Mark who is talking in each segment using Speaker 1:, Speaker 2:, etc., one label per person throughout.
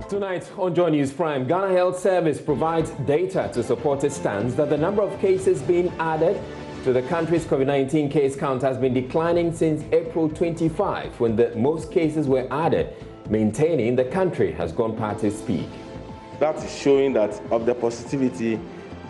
Speaker 1: Tonight on Joy News Prime, Ghana Health Service provides data to support its stance that the number of cases being added to the country's COVID-19 case count has been declining since April 25, when the most cases were added, maintaining the country has gone past its peak.
Speaker 2: That is showing that of the positivity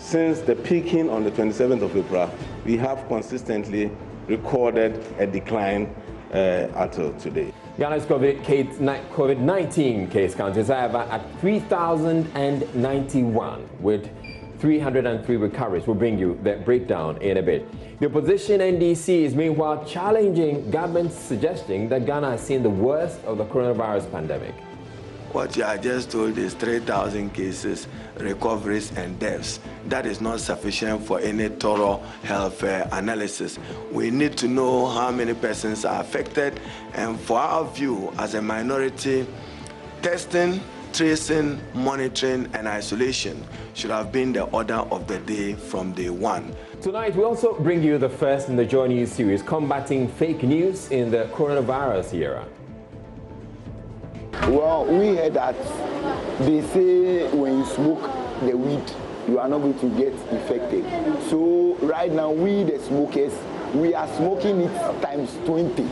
Speaker 2: since the peaking on the 27th of April, we have consistently recorded a decline until today.
Speaker 1: Ghana's COVID-19 case count is however at 3,091 with 303 recoveries. We'll bring you the breakdown in a bit. The opposition NDC is meanwhile challenging government's suggesting that Ghana has seen the worst of the coronavirus pandemic.
Speaker 3: What you are just told is 3,000 cases, recoveries and deaths. That is not sufficient for any thorough health analysis. We need to know how many persons are affected, and for our view as a minority, testing, tracing, monitoring and isolation should have been the order of the day from day one.
Speaker 1: Tonight we also bring you the first in the Joy News series, combating fake news in the coronavirus era.
Speaker 4: Well, we heard that they say when you smoke the weed, you are not going to get infected. So right now, we the smokers, we are smoking it times 20.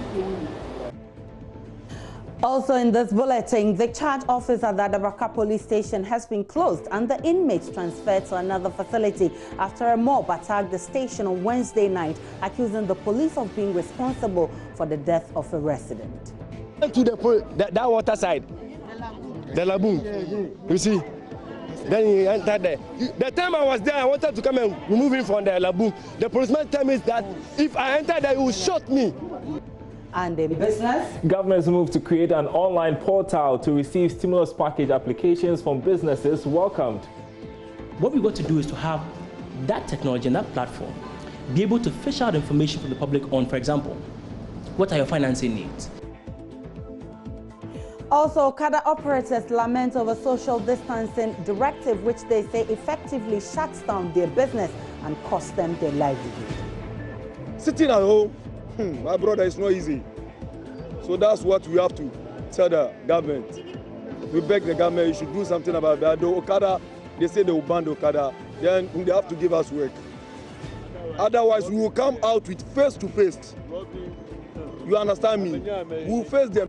Speaker 5: Also in this bulletin, the charge office at the Adabraka police station has been closed and the inmates transferred to another facility after a mob attacked the station on Wednesday night, accusing the police of being responsible for the death of a resident.
Speaker 6: To that water side, the laboon, you see. Then he entered there. The time I was there, I wanted to come and remove him from the laboon. The policeman told me that if I enter there, he will shoot me.
Speaker 5: And in business,
Speaker 7: government's move to create an online portal to receive stimulus package applications from businesses welcomed.
Speaker 8: What we got to do is to have that technology and that platform be able to fish out information from the public on, for example, what are your financing needs?
Speaker 5: Also, Okada operators lament over social distancing directive, which they say effectively shuts down their business and costs them their livelihood.
Speaker 6: Sitting at home, my brother, it's not easy. So that's what we have to tell the government. We beg the government, you should do something about that. The Okada, they say they will ban the Okada, then they have to give us work. Otherwise, we will come out with face-to-face. You understand me? We will face them.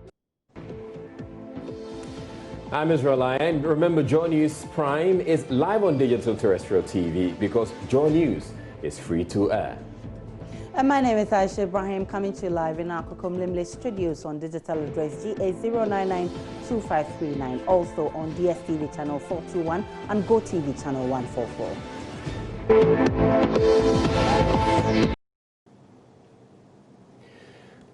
Speaker 1: I'm Israel, and remember, Joy News Prime is live on digital terrestrial TV because Joy News is free to air.
Speaker 5: And my name is Aisha Ibrahim, coming to you live in our Kokomlimle studios on digital address GA0992539, also on DSTV channel 421 and GoTV channel 144.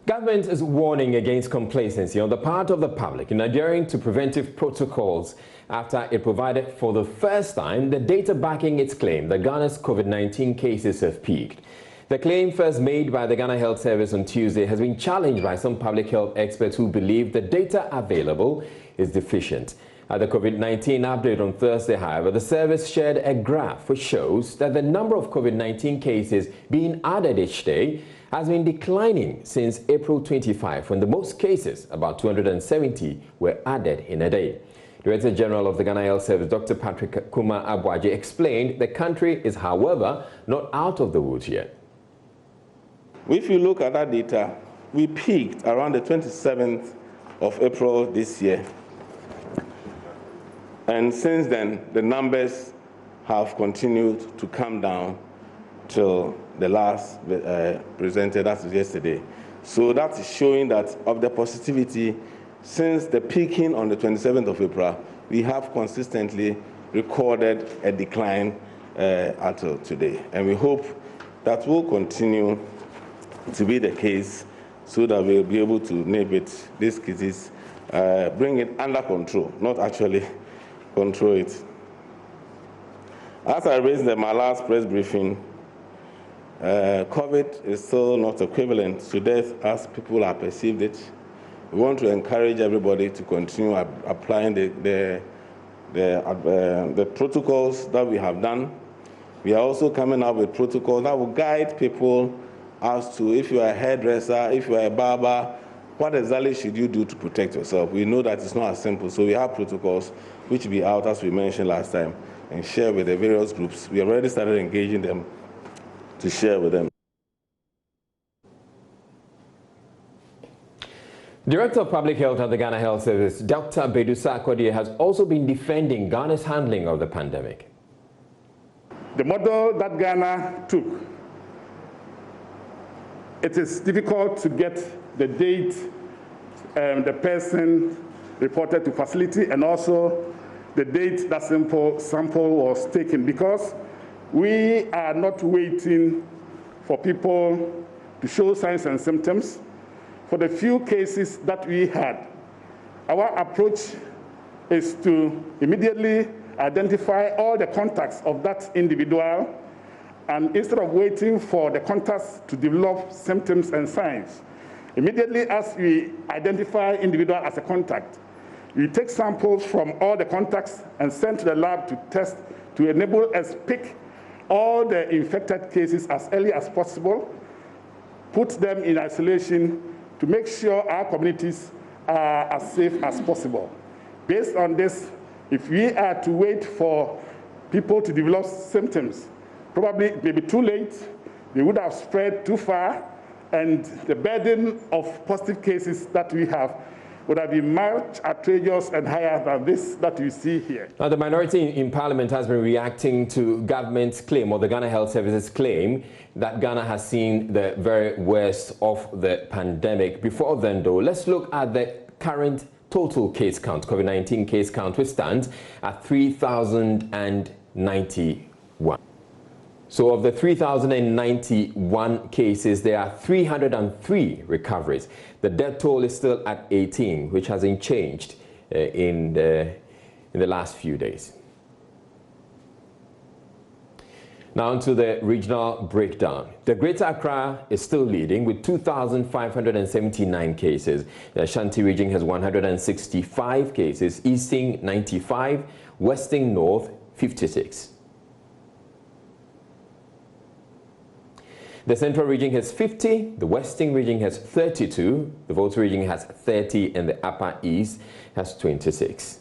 Speaker 1: Government is warning against complacency on the part of the public in adhering to preventive protocols after it provided for the first time the data backing its claim that Ghana's COVID-19 cases have peaked. The claim, first made by the Ghana Health Service on Tuesday, has been challenged by some public health experts who believe the data available is deficient. At the COVID-19 update on Thursday, however, the service shared a graph which shows that the number of COVID-19 cases being added each day has been declining since April 25, when the most cases, about 270, were added in a day. Director General of the Ghana Health Service, Dr. Patrick Kuma Abwaji, explained the country is, however, not out of the woods yet.
Speaker 2: If you look at that data, we peaked around the 27th of April this year. And since then, the numbers have continued to come down till the last presented, that was yesterday. So that is showing that of the positivity, since the peaking on the 27th of April, we have consistently recorded a decline until today. And we hope that will continue to be the case so that we'll be able to nip it, these cases, bring it under control, not actually control it. As I raised in my last press briefing, COVID is still not equivalent to death as people have perceived it. We want to encourage everybody to continue applying the protocols that we have done. We are also coming up with protocols that will guide people as to if you are a hairdresser, if you are a barber, what exactly should you do to protect yourself? We know that it's not as simple, so we have protocols which will be out, as we mentioned last time, and share with the various groups. We already started engaging them to share with them.
Speaker 1: Director of Public Health at the Ghana Health Service, Dr. Bedusa Akodie, has also been defending Ghana's handling of the pandemic.
Speaker 9: The model that Ghana took, it is difficult to get the date the person reported to facility and also the date that sample was taken, because we are not waiting for people to show signs and symptoms. For the few cases that we had, our approach is to immediately identify all the contacts of that individual, and instead of waiting for the contacts to develop symptoms and signs, immediately as we identify individual as a contact, we take samples from all the contacts and send to the lab to test to enable us pick all the infected cases as early as possible, put them in isolation to make sure our communities are as safe as possible. Based on this, if we are to wait for people to develop symptoms, probably it may be too late, they would have spread too far, and the burden of positive cases that we have would have been much outrageous and higher than this that you see here.
Speaker 1: Now, the minority in Parliament has been reacting to government's claim, or the Ghana Health Service's claim, that Ghana has seen the very worst of the pandemic. Before then, though, let's look at the current total case count. COVID-19 case count, which stands at 3,091. So of the 3,091 cases, there are 303 recoveries. The death toll is still at 18, which hasn't changed in the last few days. Now onto the regional breakdown. The Greater Accra is still leading with 2,579 cases. The Ashanti region has 165 cases, Eastern 95, Western North 56. The Central region has 50, the Western region has 32, the Volta region has 30, and the Upper East has 26.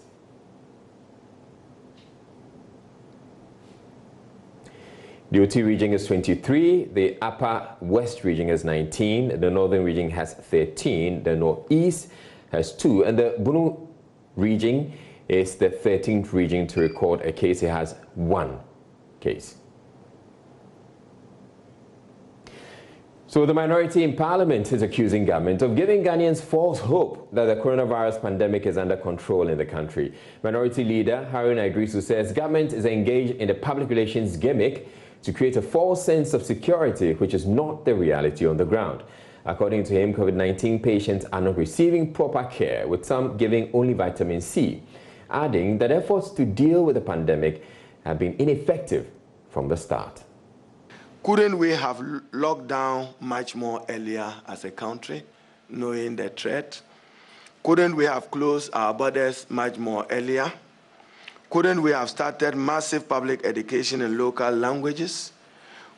Speaker 1: The OT region is 23, the Upper West region has 19, the Northern region has 13, the Northeast has 2, and the Bunu region is the 13th region to record a case. It has 1 case. So the minority in Parliament is accusing government of giving Ghanaians false hope that the coronavirus pandemic is under control in the country. Minority Leader Harun Idrisu says government is engaged in a public relations gimmick to create a false sense of security, which is not the reality on the ground. According to him, COVID-19 patients are not receiving proper care, with some giving only vitamin C, adding that efforts to deal with the pandemic have been ineffective from the start.
Speaker 3: Couldn't we have locked down much more earlier as a country, knowing the threat? Couldn't we have closed our borders much more earlier? Couldn't we have started massive public education in local languages?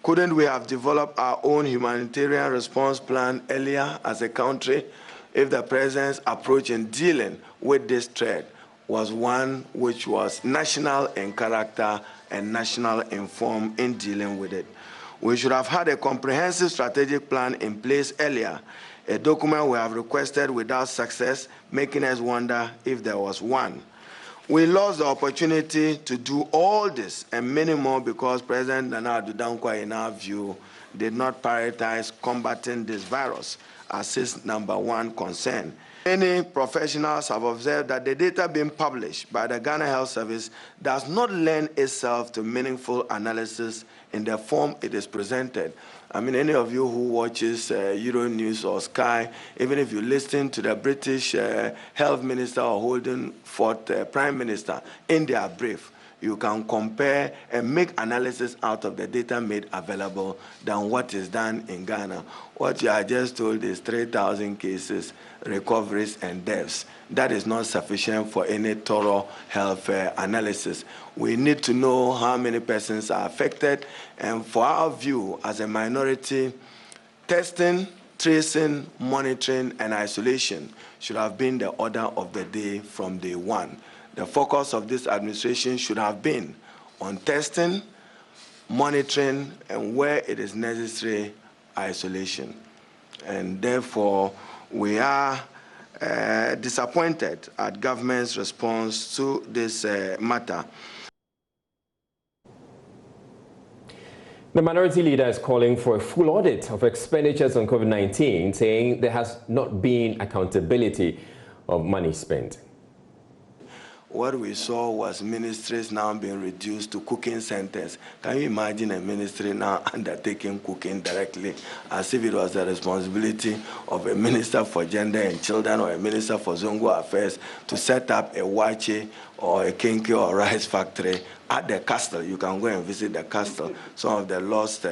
Speaker 3: Couldn't we have developed our own humanitarian response plan earlier as a country if the president's approach in dealing with this threat was one which was national in character and national informed in dealing with it? We should have had a comprehensive strategic plan in place earlier, a document we have requested without success, making us wonder if there was one. We lost the opportunity to do all this and many more because President Nana Addo Dankwa, in our view, did not prioritize combating this virus as his #1 concern. Many professionals have observed that the data being published by the Ghana Health Service does not lend itself to meaningful analysis in the form it is presented. I mean, any of you who watches Euronews or Sky, even if you listen to the British Health Minister or Holding Fort Prime Minister in their brief, you can compare and make analysis out of the data made available than what is done in Ghana. What you are just told is 3,000 cases, recoveries, and deaths. That is not sufficient for any thorough health analysis. We need to know how many persons are affected, and for our view as a minority, testing tracing, monitoring, and isolation should have been the order of the day from day one. The focus of this administration should have been on testing, monitoring, and where it is necessary, isolation. And therefore, we are disappointed at government's response to this matter.
Speaker 1: The minority leader is calling for a full audit of expenditures on COVID-19, saying there has not been accountability of money spent.
Speaker 3: What we saw was ministries now being reduced to cooking centers. Can you imagine a ministry now undertaking cooking directly, as if it was the responsibility of a minister for gender and children or a minister for Zongo affairs to set up a wache or a kinky or rice factory at the castle? You can go and visit the castle. Some of the lost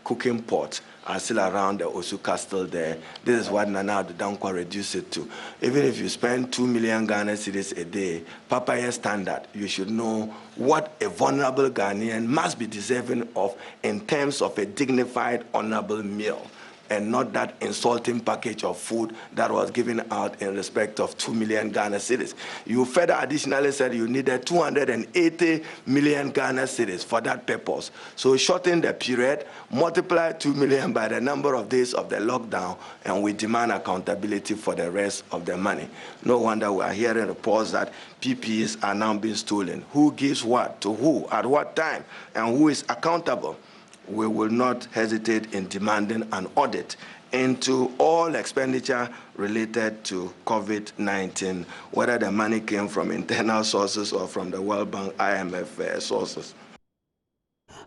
Speaker 3: cooking pots are still around the Osu Castle there. This is what Nana Dankwa reduced it to. Even if you spend 2 million Ghana cedis a day, Papaya standard, you should know what a vulnerable Ghanaian must be deserving of in terms of a dignified, honorable meal, and not that insulting package of food that was given out in respect of 2 million Ghana cedis. You further additionally said you needed 280 million Ghana cedis for that purpose. So shorten the period, multiply 2 million by the number of days of the lockdown, and we demand accountability for the rest of the money. No wonder we are hearing reports that PPEs are now being stolen. Who gives what to who, at what time, and who is accountable? We will not hesitate in demanding an audit into all expenditure related to COVID-19, whether the money came from internal sources or from the World Bank, IMF sources.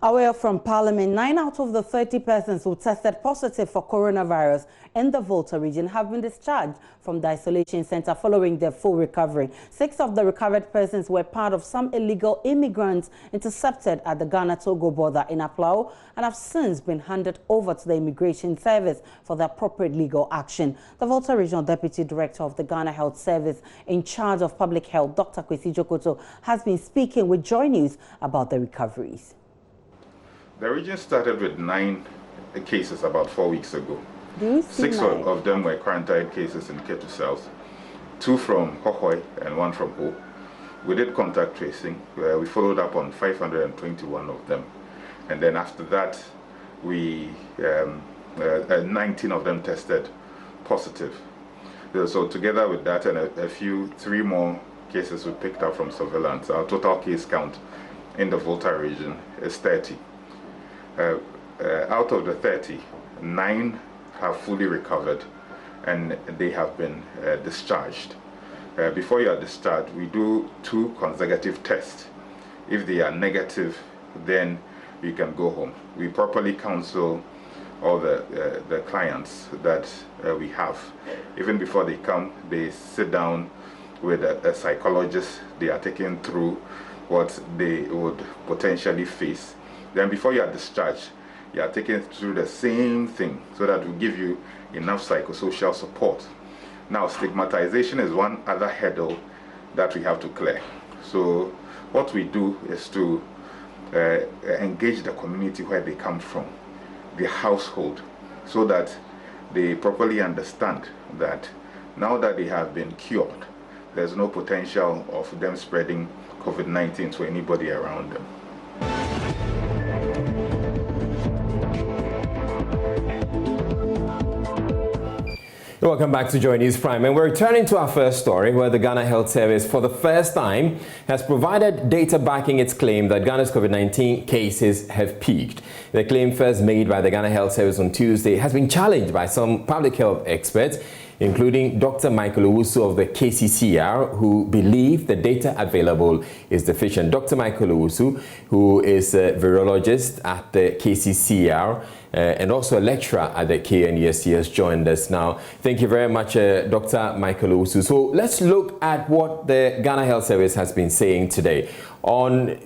Speaker 5: Aware from Parliament, 9 out of the 30 persons who tested positive for coronavirus in the Volta region have been discharged from the isolation center following their full recovery. 6 of the recovered persons were part of some illegal immigrants intercepted at the Ghana-Togo border in Aplao and have since been handed over to the Immigration Service for the appropriate legal action. The Volta Regional Deputy Director of the Ghana Health Service in charge of public health, Dr. Kwesi Jokoto, has been speaking with Joy News about the recoveries.
Speaker 10: The region started with 9 cases about 4 weeks ago. 6 of them were quarantine cases in Ketu South, 2 from Hohoi and 1 from Ho. We did contact tracing. We followed up on 521 of them. And then after that, 19 of them tested positive. So together with that and a few, 3 more cases we picked up from surveillance, our total case count in the Volta region is 30. Out of the 30, 9 have fully recovered and they have been discharged. Before you are discharged, we do 2 consecutive tests. If they are negative, then you can go home. We properly counsel all the clients that we have. Even before they come, they sit down with a psychologist. They are taken through what they would potentially face. Then before you are discharged, you are taken through the same thing so that we give you enough psychosocial support. Now, stigmatization is one other hurdle that we have to clear. So what we do is to engage the community where they come from, the household, so that they properly understand that now that they have been cured, there's no potential of them spreading COVID-19 to anybody around them.
Speaker 1: Welcome back to Joy News Prime, and we're returning to our first story where the Ghana Health Service for the first time has provided data backing its claim that Ghana's COVID-19 cases have peaked. The claim first made by the Ghana Health Service on Tuesday has been challenged by some public health experts, including Dr. Michael Owusu of the KCCR, who believe the data available is deficient. Dr. Michael Owusu, who is a virologist at the KCCR and also a lecturer at the KNUST, has joined us now. Thank you very much, Dr. Michael Owusu. So let's look at what the Ghana Health Service has been saying today. On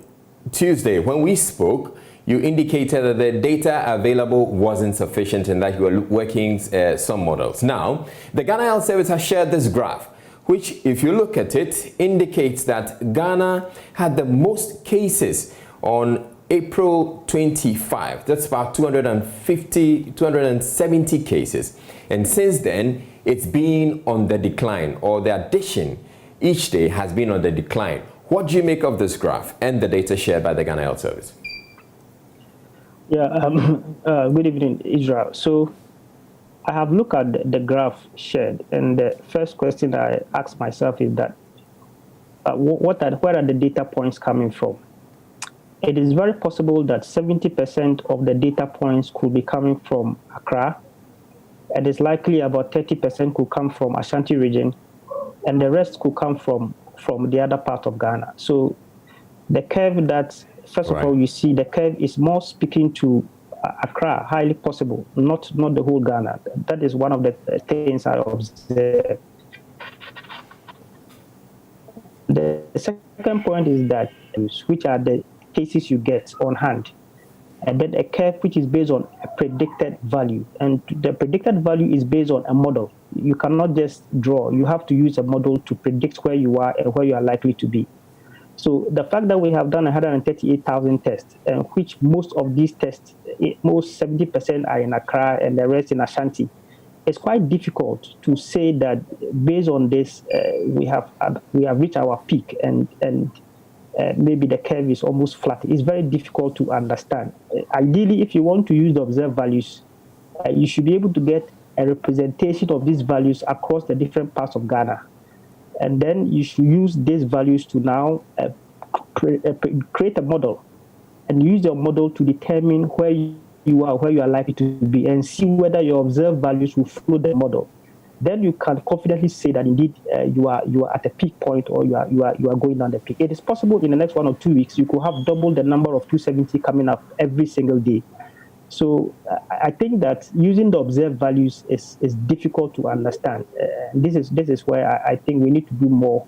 Speaker 1: Tuesday, when we spoke, you indicated that the data available wasn't sufficient and that you were working some models. Now, the Ghana Health Service has shared this graph, which, if you look at it, indicates that Ghana had the most cases on April 25. That's about 270 cases. And since then, it's been on the decline, or the addition each day has been on the decline. What do you make of this graph and the data shared by the Ghana Health Service?
Speaker 11: Yeah, good evening, Israel. So I have looked at the graph shared, and the first question I ask myself is that where are the data points coming from? It is very possible that 70% of the data points could be coming from Accra. It is likely about 30% could come from Ashanti region, and the rest could come from the other part of Ghana. So the curve that, first of all, you see, the curve is more speaking to Accra, highly possible, not the whole Ghana. That is one of the things I observe. The second point is that which are the cases you get on hand, and then a curve which is based on a predicted value, and the predicted value is based on a model. You cannot just draw. You have to use a model to predict where you are and where you are likely to be. So the fact that we have done 138,000 tests, which most of these tests, most 70% are in Accra and the rest in Ashanti, it's quite difficult to say that based on this, we have reached our peak and maybe the curve is almost flat. It's very difficult to understand. Ideally, if you want to use the observed values, you should be able to get a representation of these values across the different parts of Ghana. And then you should use these values to now create a model and use your model to determine where you are likely to be, and see whether your observed values will follow the model. Then you can confidently say that indeed you are at a peak point, or you are going down the peak. It is possible in the next 1 or 2 weeks you could have double the number of 270 coming up every single day. So I think that using the observed values is difficult to understand. This is where I think we need to do more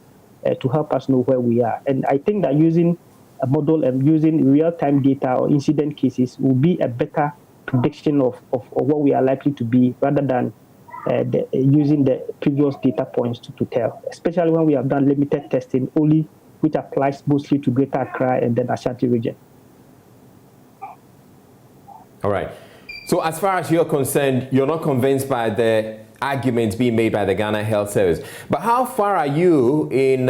Speaker 11: to help us know where we are. And I think that using a model and using real-time data or incident cases will be a better prediction of what we are likely to be, rather than using the previous data points to tell, especially when we have done limited testing only, which applies mostly to Greater Accra and then Ashanti region.
Speaker 1: All right. So as far as you're concerned, you're not convinced by the arguments being made by the Ghana Health Service. But how far are you in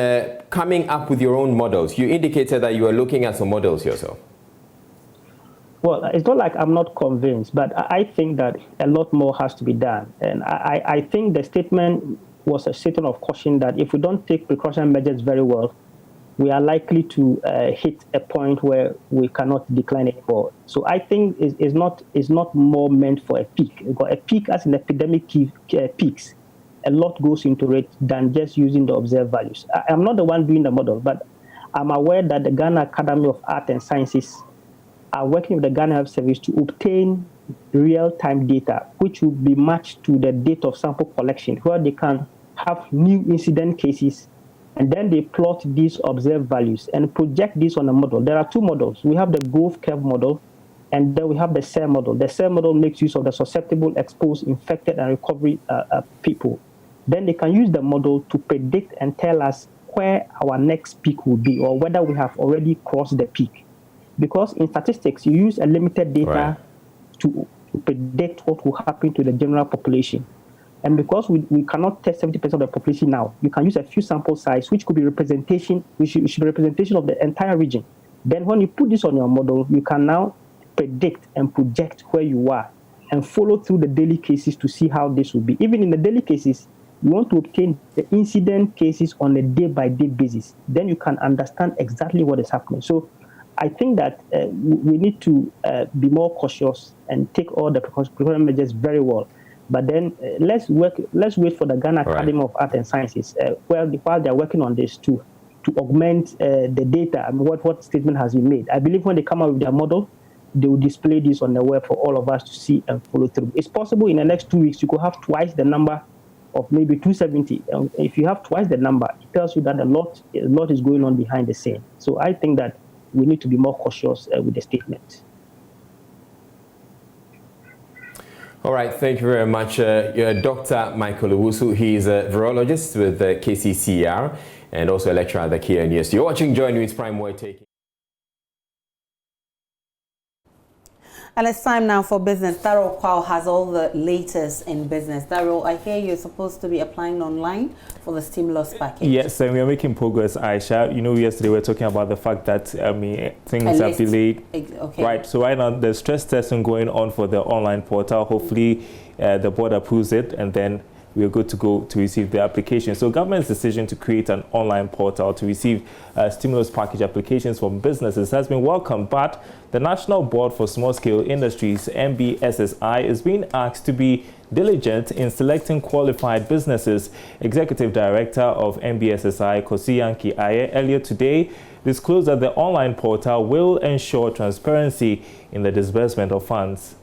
Speaker 1: coming up with your own models? You indicated that you were looking at some models yourself.
Speaker 11: Well, it's not like I'm not convinced, but I think that a lot more has to be done. And I think the statement was a statement of caution that if we don't take precaution measures very well, we are likely to hit a point where we cannot decline anymore. So I think it's not more meant for a peak. Because a peak, as in epidemic peaks, a lot goes into it than just using the observed values. I'm not the one doing the model, but I'm aware that the Ghana Academy of Art and Sciences are working with the Ghana Health Service to obtain real-time data, which will be matched to the date of sample collection, where they can have new incident cases, and then they plot these observed values and project this on a model. There are two models. We have the growth curve model, and then we have the SER model. The SER model makes use of the susceptible, exposed, infected, and recovery people. Then they can use the model to predict and tell us where our next peak will be, or whether we have already crossed the peak. Because in statistics, you use a limited data to predict what will happen to the general population. And because we cannot test 70% of the population now, you can use a few sample size, which could be representation, which should be representation of the entire region. Then when you put this on your model, you can now predict and project where you are and follow through the daily cases to see how this will be. Even in the daily cases, you want to obtain the incident cases on a day-by-day basis. Then you can understand exactly what is happening. So I think that we need to be more cautious and take all the precautionary measures very well. But then let's wait for the Ghana Academy of Art and Sciences, while they're working on this to augment the data. I mean, what statement has been made. I believe when they come out with their model, they will display this on the web for all of us to see and follow through. It's possible in the next 2 weeks you could have twice the number of maybe 270. If you have twice the number, it tells you that a lot is going on behind the scene. So I think that we need to be more cautious with the statement.
Speaker 1: All right, thank you very much. Dr. Michael Owusu, he is a virologist with the KCCR and also a lecturer at the KNUST. You're watching Joy News Prime. We're taking
Speaker 5: And it's time now for business. Darryl Kwao has all the latest in business. Darryl, I hear you're supposed to be applying online for the stimulus package.
Speaker 7: Yes, and we are making progress, Aisha. You know, yesterday we were talking about the fact that things are delayed.
Speaker 5: Okay.
Speaker 7: Right. So right now there's stress testing going on for the online portal. Hopefully the board approves it, and then we are good to go to receive the application. So government's decision to create an online portal to receive stimulus package applications from businesses has been welcomed, but the National Board for Small Scale Industries, NBSSI, is being asked to be diligent in selecting qualified businesses. Executive Director of NBSSI, Kosiyanki Aye, earlier today disclosed that the online portal will ensure transparency in the disbursement of funds.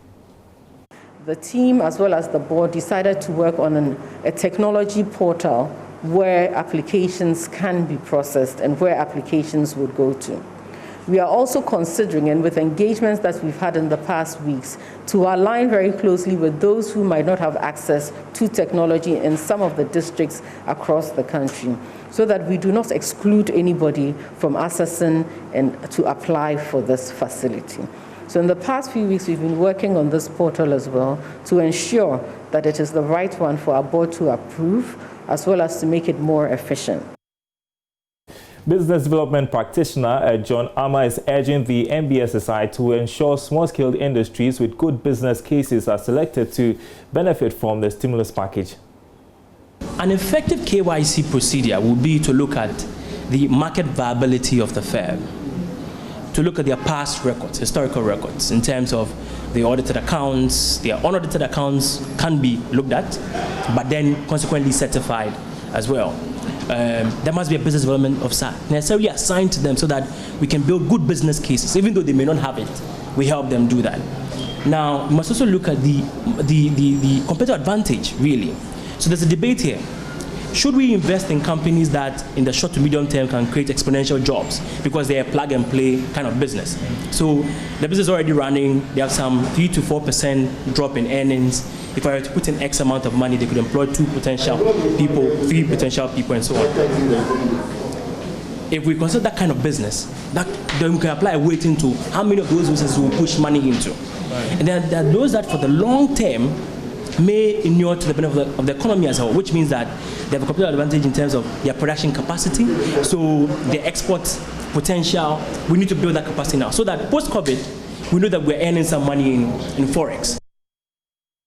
Speaker 12: The team, as well as the board, decided to work on a technology portal where applications can be processed and where applications would go to. We are also considering, and with engagements that we've had in the past weeks, to align very closely with those who might not have access to technology in some of the districts across the country, so that we do not exclude anybody from accessing and to apply for this facility. So in the past few weeks, we've been working on this portal as well to ensure that it is the right one for our board to approve, as well as to make it more efficient.
Speaker 7: Business development practitioner John Ama is urging the NBSSI to ensure small-scale industries with good business cases are selected to benefit from the stimulus package.
Speaker 8: An effective KYC procedure will be to look at the market viability of the firm, to look at their past records, historical records, in terms of the audited accounts. Their unaudited accounts can be looked at, but then consequently certified as well. There must be a business development officer necessarily assigned to them so that we can build good business cases, even though they may not have it. We help them do that. Now, we must also look at the competitive advantage, really. So there's a debate here. Should we invest in companies that in the short to medium term can create exponential jobs because they are plug and play kind of business? So the business is already running, they have some 3 to 4% drop in earnings. If I were to put in X amount of money, they could employ 2 potential people, 3 potential people, and so on. If we consider that kind of business, then we can apply a weighting to how many of those businesses will push money into. Right. And then there are those that for the long term may inure to the benefit of the economy as a whole, which means that they have a competitive advantage in terms of their production capacity. So the export potential, we need to build that capacity now, so that post-COVID, we know that we're earning some money in Forex.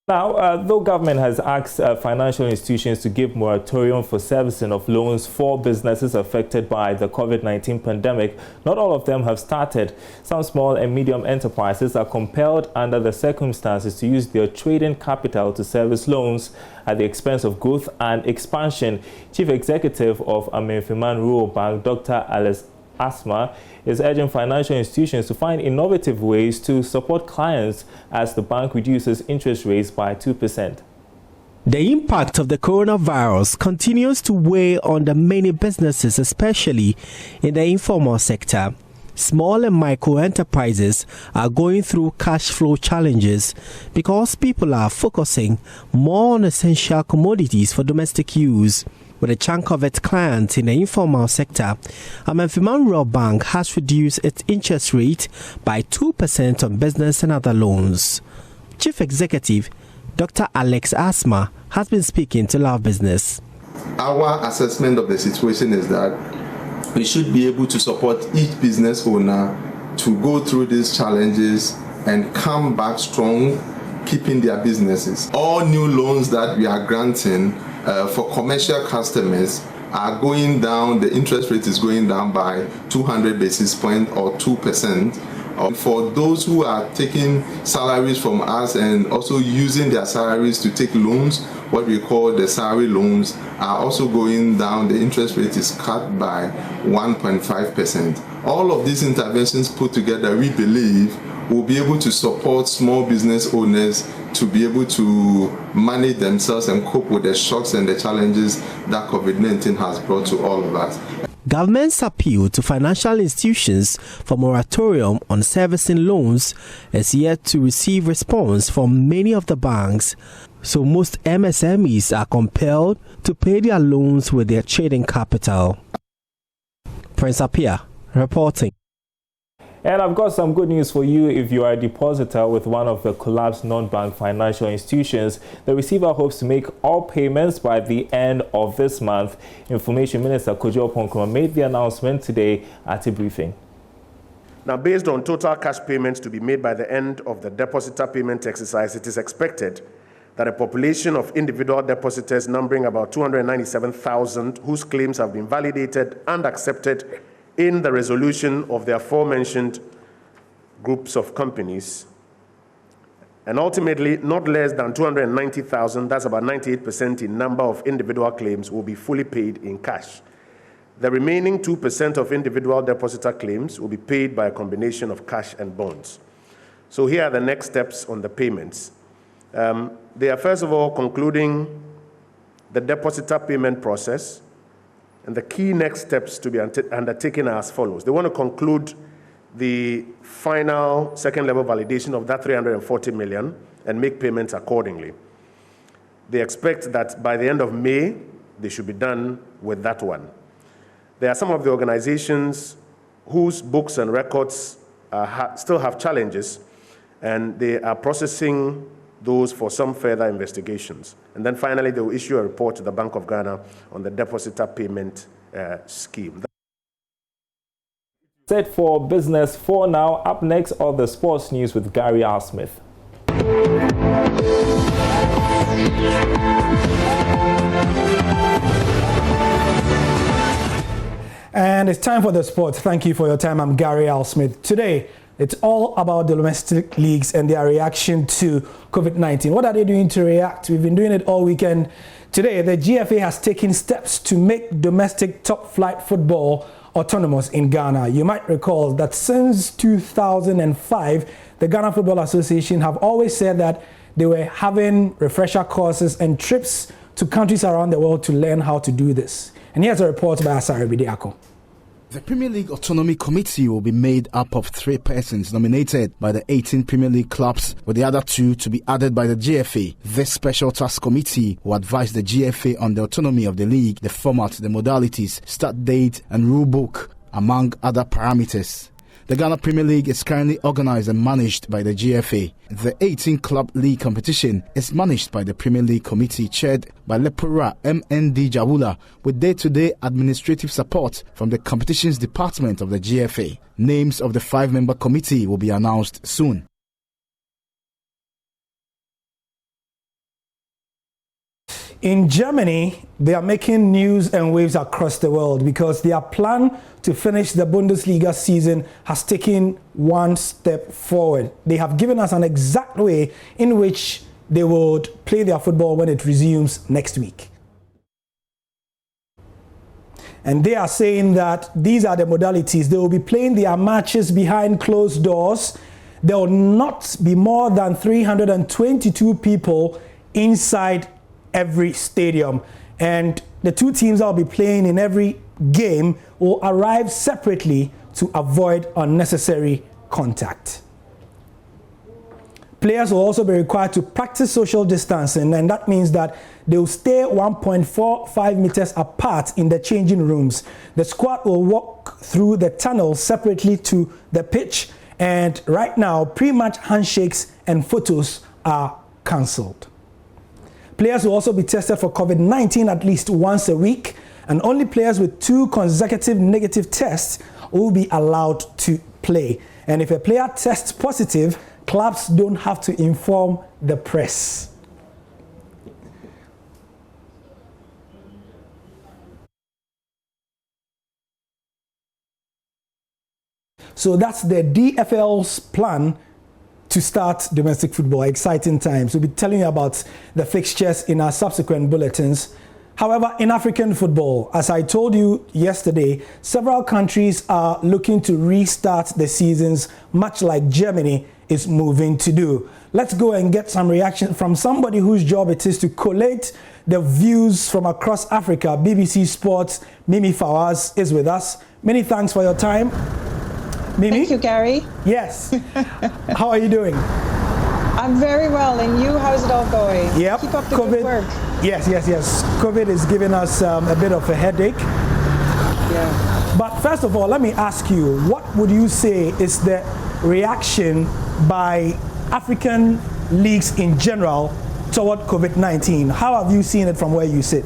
Speaker 7: Now, though government has asked financial institutions to give moratorium for servicing of loans for businesses affected by the COVID-19 pandemic, not all of them have started. Some small and medium enterprises are compelled under the circumstances to use their trading capital to service loans at the expense of growth and expansion. Chief Executive of Amenfiman Rural Bank, Dr. Alex Asma, is urging financial institutions to find innovative ways to support clients as the bank reduces interest rates by 2%.
Speaker 13: The impact of the coronavirus continues to weigh on the many businesses, especially in the informal sector. Small and micro enterprises are going through cash flow challenges because people are focusing more on essential commodities for domestic use. With a chunk of its clients in the informal sector, Amenfiman Rural Bank has reduced its interest rate by 2% on business and other loans. Chief Executive Dr. Alex Asma has been speaking to Love Business.
Speaker 14: Our assessment of the situation is that we should be able to support each business owner to go through these challenges and come back strong, keeping their businesses. All new loans that we are granting for commercial customers are going down. The interest rate is going down by 200 basis points or 2%. For those who are taking salaries from us and also using their salaries to take loans, what we call the salary loans, are also going down. The interest rate is cut by 1.5%. All of these interventions put together, we believe, will be able to support small business owners to be able to manage themselves and cope with the shocks and the challenges that COVID-19 has brought to all of us.
Speaker 13: Government's appeal to financial institutions for moratorium on servicing loans is yet to receive response from many of the banks, so most MSMEs are compelled to pay their loans with their trading capital. Prince Apia reporting.
Speaker 7: And I've got some good news for you if you are a depositor with one of the collapsed non-bank financial institutions. The receiver hopes to make all payments by the end of this month. Information Minister Kojo Ponkroma made the announcement today at a briefing.
Speaker 15: Now, based on total cash payments to be made by the end of the depositor payment exercise, it is expected that a population of individual depositors numbering about 297,000 whose claims have been validated and accepted in the resolution of the aforementioned groups of companies, and ultimately not less than 290,000, that's about 98% in number of individual claims, will be fully paid in cash. The remaining 2% of individual depositor claims will be paid by a combination of cash and bonds. So here are the next steps on the payments. They are first of all concluding the depositor payment process, and the key next steps to be undertaken are as follows. They want to conclude the final second level validation of that 340 million and make payments accordingly. They expect that by the end of May, they should be done with that one. There are some of the organizations whose books and records still have challenges, and they are processing those for some further investigations. And then finally, they will issue a report to the Bank of Ghana on the depositor payment scheme.
Speaker 7: Set for business for now. Up next, all the sports news with Gary R. Smith.
Speaker 16: And it's time for the sports. Thank you for your time. I'm Gary L. Smith. Today, it's all about the domestic leagues and their reaction to COVID-19. What are they doing to react? We've been doing it all weekend. Today, the GFA has taken steps to make domestic top-flight football autonomous in Ghana. You might recall that since 2005, the Ghana Football Association have always said that they were having refresher courses and trips to countries around the world to learn how to do this. And here's a report by Asari Bidiako.
Speaker 17: The Premier League Autonomy Committee will be made up of 3 persons nominated by the 18 Premier League clubs, with the other 2 to be added by the GFA. This special task committee will advise the GFA on the autonomy of the league, the format, the modalities, start date and rule book, among other parameters. The Ghana Premier League is currently organized and managed by the GFA. The 18-club league competition is managed by the Premier League Committee, chaired by Lepura MND Jawula, with day-to-day administrative support from the competitions department of the GFA. Names of the 5-member committee will be announced soon.
Speaker 16: In Germany, they are making news and waves across the world because their plan to finish the Bundesliga season has taken one step forward. They have given us an exact way in which they would play their football when it resumes next week. And they are saying that these are the modalities. They will be playing their matches behind closed doors. There will not be more than 322 people inside every stadium, and the 2 teams that will be playing in every game will arrive separately to avoid unnecessary contact. Players will also be required to practice social distancing, and that means that they will stay 1.45 meters apart in the changing rooms. The squad will walk through the tunnel separately to the pitch, and right now pre-match handshakes and photos are cancelled. Players will also be tested for COVID-19 at least once a week, and only players with 2 consecutive negative tests will be allowed to play. And if a player tests positive, clubs don't have to inform the press. So that's the DFL's plan to start domestic football. Exciting times. We'll be telling you about the fixtures in our subsequent bulletins. However, in African football, as I told you yesterday, several countries are looking to restart the seasons, much like Germany is moving to do. Let's go and get some reaction from somebody whose job it is to collate the views from across Africa. BBC Sports' Mimi Fawaz is with us. Many thanks for your time. Mimi?
Speaker 18: Thank you, Gary.
Speaker 16: Yes. How are you doing?
Speaker 18: I'm very well. And you, how's it all going?
Speaker 16: Yep.
Speaker 18: Keep up the good work.
Speaker 16: Yes. COVID is giving us a bit of a headache.
Speaker 18: Yeah.
Speaker 16: But first of all, let me ask you, what would you say is the reaction by African leagues in general toward COVID-19? How have you seen it from where you sit?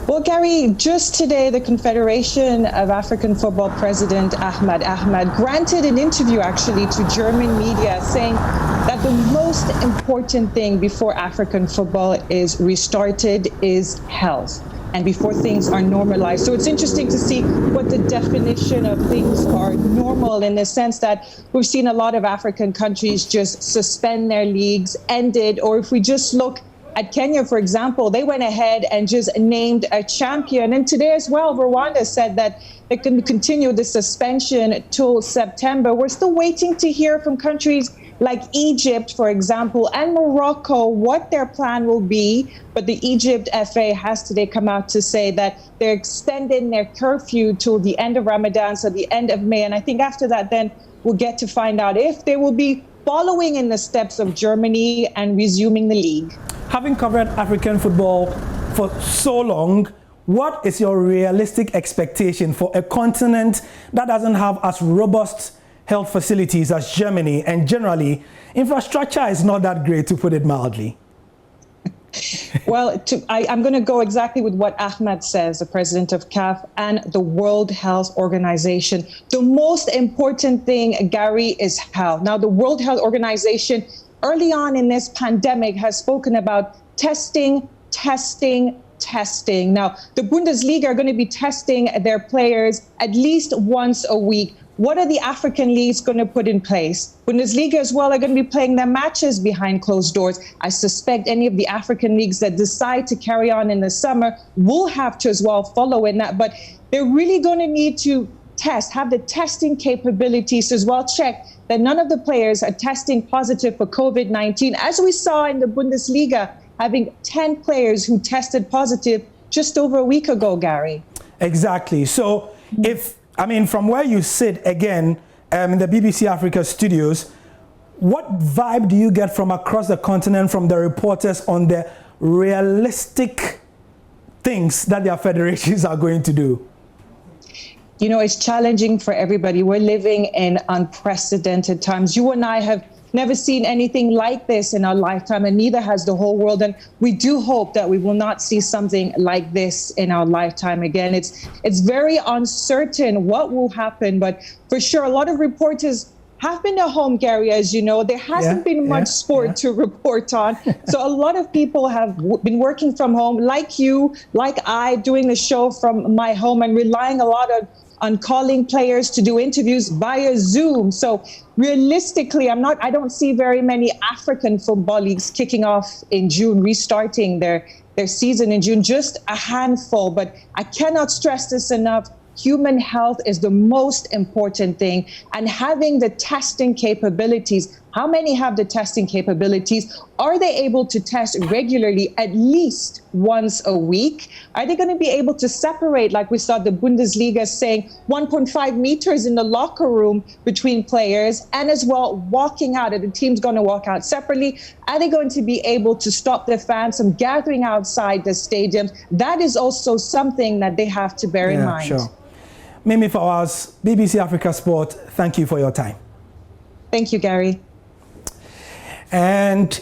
Speaker 18: Well, Gary, just today, the Confederation of African Football President Ahmad granted an interview actually to German media saying that the most important thing before African football is restarted is health and before things are normalized. So it's interesting to see what the definition of things are normal, in the sense that we've seen a lot of African countries just suspend their leagues, ended, or if we just look at Kenya, for example, they went ahead and just named a champion. And today as well, Rwanda said that they can continue the suspension till September. We're still waiting to hear from countries like Egypt, for example, and Morocco, what their plan will be. But the Egypt FA has today come out to say that they're extending their curfew till the end of Ramadan, so the end of May. And I think after that, then we'll get to find out if they will be following in the steps of Germany and resuming the league.
Speaker 16: Having covered African football for so long, what is your realistic expectation for a continent that doesn't have as robust health facilities as Germany, and generally, infrastructure is not that great, to put it mildly?
Speaker 18: Well, I'm going to go exactly with what Ahmad says, the president of CAF and the World Health Organization. The most important thing, Gary, is health. Now, the World Health Organization early on in this pandemic has spoken about testing. Now, the Bundesliga are going to be testing their players at least once a week. What are the African leagues going to put in place? Bundesliga as well are going to be playing their matches behind closed doors. I suspect any of the African leagues that decide to carry on in the summer will have to as well follow in that. But they're really going to need to have the testing capabilities as well, check that none of the players are testing positive for COVID-19, as we saw in the Bundesliga, having 10 players who tested positive just over a week ago, Gary.
Speaker 16: Exactly. So from where you sit, again, in the BBC Africa studios, what vibe do you get from across the continent from the reporters on the realistic things that their federations are going to do?
Speaker 18: You know, it's challenging for everybody. We're living in unprecedented times. You and I have never seen anything like this in our lifetime, and neither has the whole world. And we do hope that we will not see something like this in our lifetime again. It's very uncertain what will happen, but for sure, a lot of reporters have been at home, Gary, as you know. There hasn't been much sport to report on. So a lot of people have been working from home, like you, like I, doing the show from my home and relying a lot on calling players to do interviews via Zoom. So realistically, I don't see very many African football leagues kicking off in June, restarting their season in June, just a handful. But I cannot stress this enough. Human health is the most important thing, and having the testing capabilities. How many have the testing capabilities? Are they able to test regularly, at least once a week? Are they going to be able to separate, like we saw the Bundesliga saying, 1.5 meters in the locker room between players, and as well walking out? Are the teams going to walk out separately? Are they going to be able to stop the fans from gathering outside the stadiums? That is also something that they have to bear in mind.
Speaker 16: Sure. Mimi Fawaz, BBC Africa Sport, thank you for your time.
Speaker 18: Thank you, Gary.
Speaker 16: And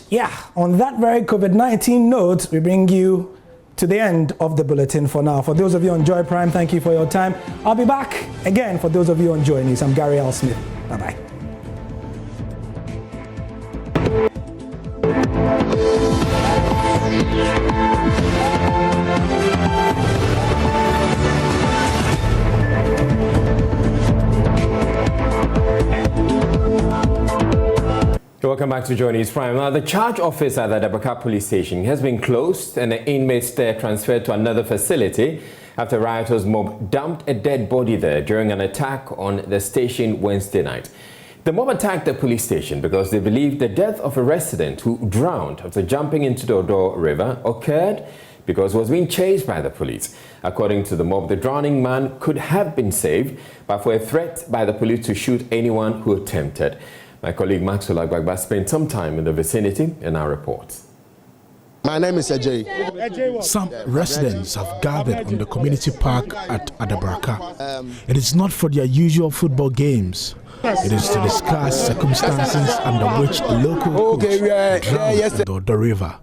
Speaker 16: on that very COVID-19 note, we bring you to the end of the bulletin for now. For those of you on Joy Prime, thank you for your time. I'll be back again for those of you on Joy News. I'm Gary L. Smith. Bye-bye.
Speaker 1: Welcome back to Joy News Prime. Now, the charge office at the Throwback police station has been closed and the inmates there transferred to another facility after rioters mob dumped a dead body there during an attack on the station Wednesday night. The mob attacked the police station because they believe the death of a resident who drowned after jumping into the Odo River occurred because he was being chased by the police. According to the mob, the drowning man could have been saved, but for a threat by the police to shoot anyone who attempted. My colleague Maxwell Agbagba spent some time in the vicinity and now reports.
Speaker 19: My name is Ajay.
Speaker 17: Some residents have gathered on the community park at Adabraka. It is not for their usual football games. It is to discuss circumstances under which a local coach drowned in the river.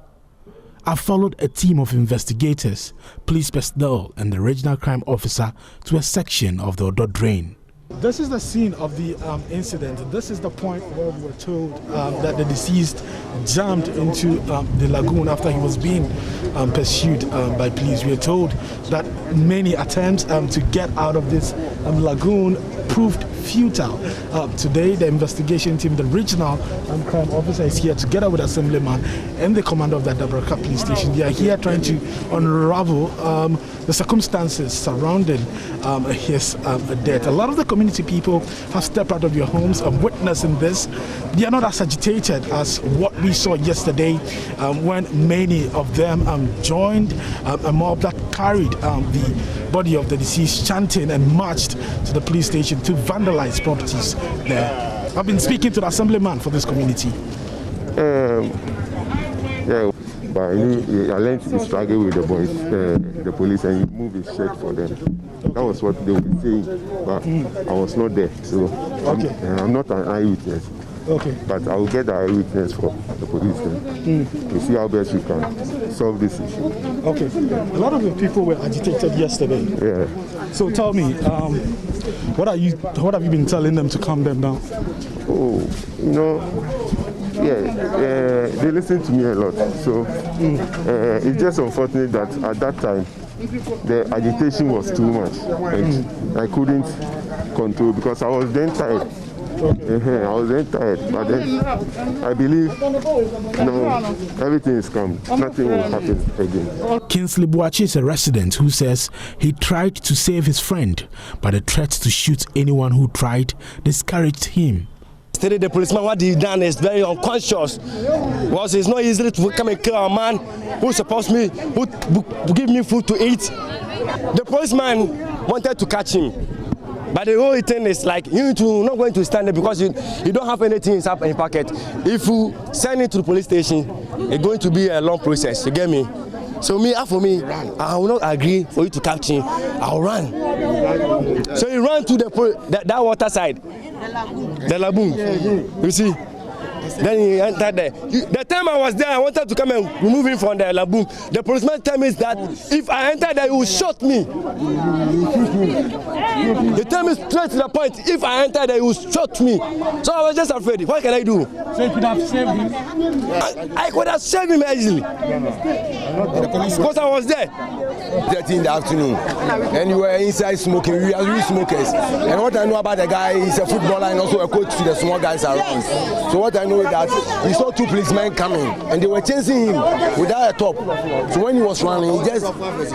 Speaker 17: I followed a team of investigators, police personnel and the regional crime officer to a section of the Odo drain.
Speaker 20: This is the scene of the incident. This is the point where we were told that the deceased jumped into the lagoon after he was being pursued by police. We are told that many attempts to get out of this lagoon proved futile. Today, the investigation team, the regional crime officer is here together with Assemblyman and the commander of the Adabraka police station. They are here trying to unravel the circumstances surrounding his death. A lot of the community people have stepped out of their homes witnessing this. They are not as agitated as what we saw yesterday when many of them joined a mob that carried the body of the deceased, chanting and marched to the police station to vandalize properties there. I've been speaking to the assemblyman for this community.
Speaker 21: Yeah, but I learned to struggle with the boys, the police, and he moved his shirt for them. That was what they were saying, but I was not there, so I'm not an eyewitness.
Speaker 20: Okay.
Speaker 21: But I will get the eyewitness for the police to see how best we can solve this issue.
Speaker 20: Okay. A lot of the people were agitated yesterday.
Speaker 21: Yeah.
Speaker 20: So tell me, what have you been telling them to calm them down?
Speaker 21: Oh, you know, they listen to me a lot. So it's just unfortunate that at that time the agitation was too much. And I couldn't control because I was then tired. I was then tired, but then I believe everything is calm. Nothing will happen again.
Speaker 17: Kingsley Buachi is a resident who says he tried to save his friend, but the threat to shoot anyone who tried discouraged him.
Speaker 19: Yesterday, the policeman, what he done is very unconscious. Because it's not easy to come and kill a man who supposed me, who give me food to eat. The policeman wanted to catch him. But the whole thing is like, you not going to stand there because you don't have anything in your pocket. If you send it to the police station, it's going to be a long process, you get me? So for me, I will not agree for you to capture him. I'll run. So he ran to that water side, the lagoon. You see? Then he entered there. The time I was there, I wanted to come and remove him from the lagoon. The policeman told me that if I enter there, he will shoot me. He told me straight to the point, if I enter there, he will shoot me. So I was just afraid. What can I do?
Speaker 20: So you could have saved him?
Speaker 19: I could have saved him easily. Because I was there.
Speaker 22: 30 in the afternoon, and you were inside smoking. We are real smokers. And what I know about the guy, he's a footballer and also a coach to the small guys around. So what I know is that he saw two policemen coming, and they were chasing him without a top. So when he was running, he just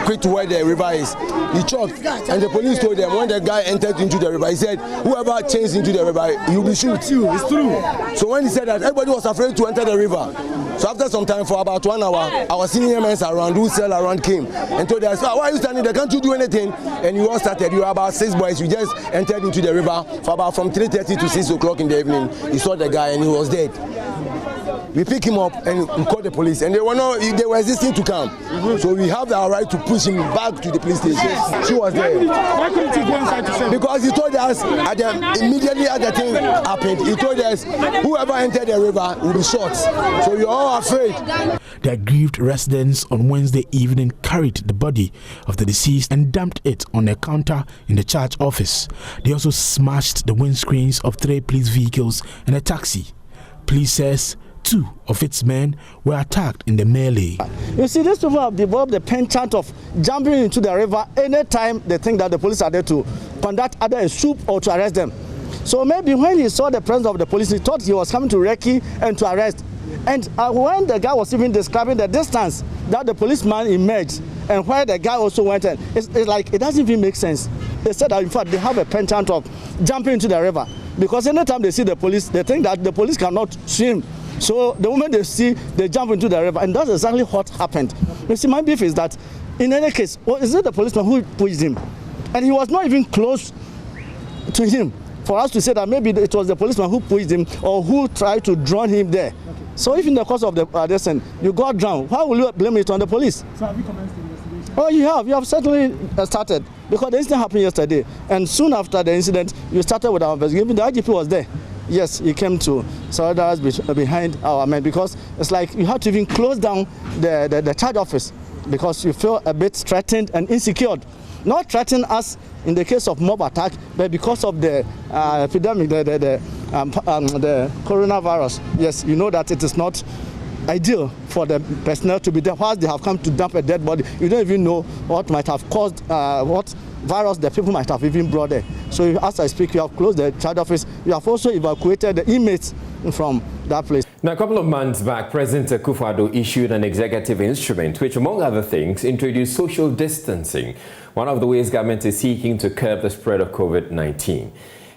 Speaker 22: quit to where the river is. He choked, and the police told them when the guy entered into the river, he said, "Whoever chased into the river, he will be shot." It's true. So when he said that, everybody was afraid to enter the river. So after some time, for about 1 hour, our senior men around, who sell around, came and told us, "Why are you standing there? Can't you do anything?" And we all started. We were about 6 boys. We just entered into the river for about from 3:30 to 6 o'clock in the evening. We saw the guy and he was dead. We picked him up and we called the police, and they were resisting to come. So we have our right to push him back to the police station. She was there.
Speaker 20: Why couldn't you go inside to save him?
Speaker 19: Because he told us immediately as the thing happened, he told us whoever entered the river will be shot. So we are all afraid.
Speaker 17: The aggrieved residents on Wednesday evening carried the body of the deceased and dumped it on a counter in the church office. They also smashed the windscreens of 3 police vehicles and a taxi. Police says 2 of its men were attacked in the melee.
Speaker 23: You see, these people have developed the penchant of jumping into the river anytime they think that the police are there to conduct either a swoop or to arrest them. So maybe when he saw the presence of the police, he thought he was coming to recce and to arrest. And when the guy was even describing the distance that the policeman emerged and where the guy also went in, it's like it doesn't even make sense. They said that in fact they have a penchant of jumping into the river because anytime they see the police, they think that the police cannot swim. So the moment they see, they jump into the river, and that's exactly what happened. You see, my beef is that in any case, is it the policeman who pushed him? And he was not even close to him. for us to say that maybe it was the policeman who pushed him or who tried to drown him there. Okay. So if in the course of the descent you got drowned, why will you blame it on the police?
Speaker 20: So have you commenced the investigation?
Speaker 23: Oh, you have certainly started, because the incident happened yesterday, and soon after the incident, you started with our investigation. The IGP was there. Yes, he came to solidarize behind our men, because it's like you have to even close down the charge office because you feel a bit threatened and insecure. Not threaten us in the case of mob attack, but because of the epidemic, the coronavirus. Yes, you know that it is not ideal for the personnel to be there whilst they have come to dump a dead body. You don't even know what might have caused, what virus the people might have even brought there. So as I speak, we have closed the charge office. We have also evacuated the inmates from that place.
Speaker 1: Now, a couple of months back, President Akufo-Addo issued an executive instrument which, among other things, introduced social distancing, one of the ways government is seeking to curb the spread of COVID-19.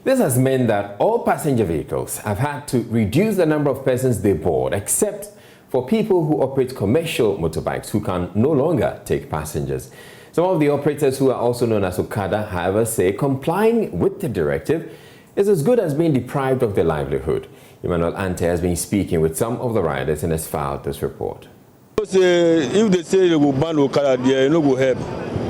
Speaker 1: This has meant that all passenger vehicles have had to reduce the number of persons they board, except for people who operate commercial motorbikes who can no longer take passengers. Some of the operators, who are also known as Okada, however, say complying with the directive is as good as being deprived of their livelihood. Emmanuel Ante has been speaking with some of the riders and has filed this report.
Speaker 2: If they say they will ban Okada, they no go help,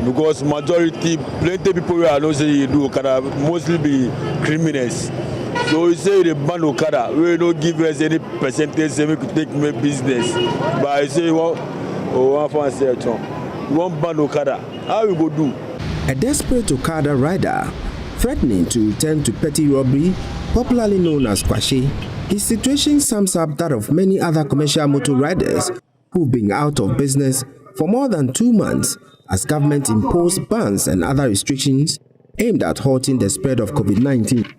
Speaker 2: because plenty people who are not saying you do Okada mostly be criminals. So we say they ban Okada, we don't give us any percentage, say we could take my business. But I say, well, we won't ban Okada. How we go do?
Speaker 13: A desperate Okada rider threatening to return to petty robbery, popularly known as kwashe. His situation sums up that of many other commercial motor riders who've been out of business for more than 2 months as government imposed bans and other restrictions aimed at halting the spread of COVID-19.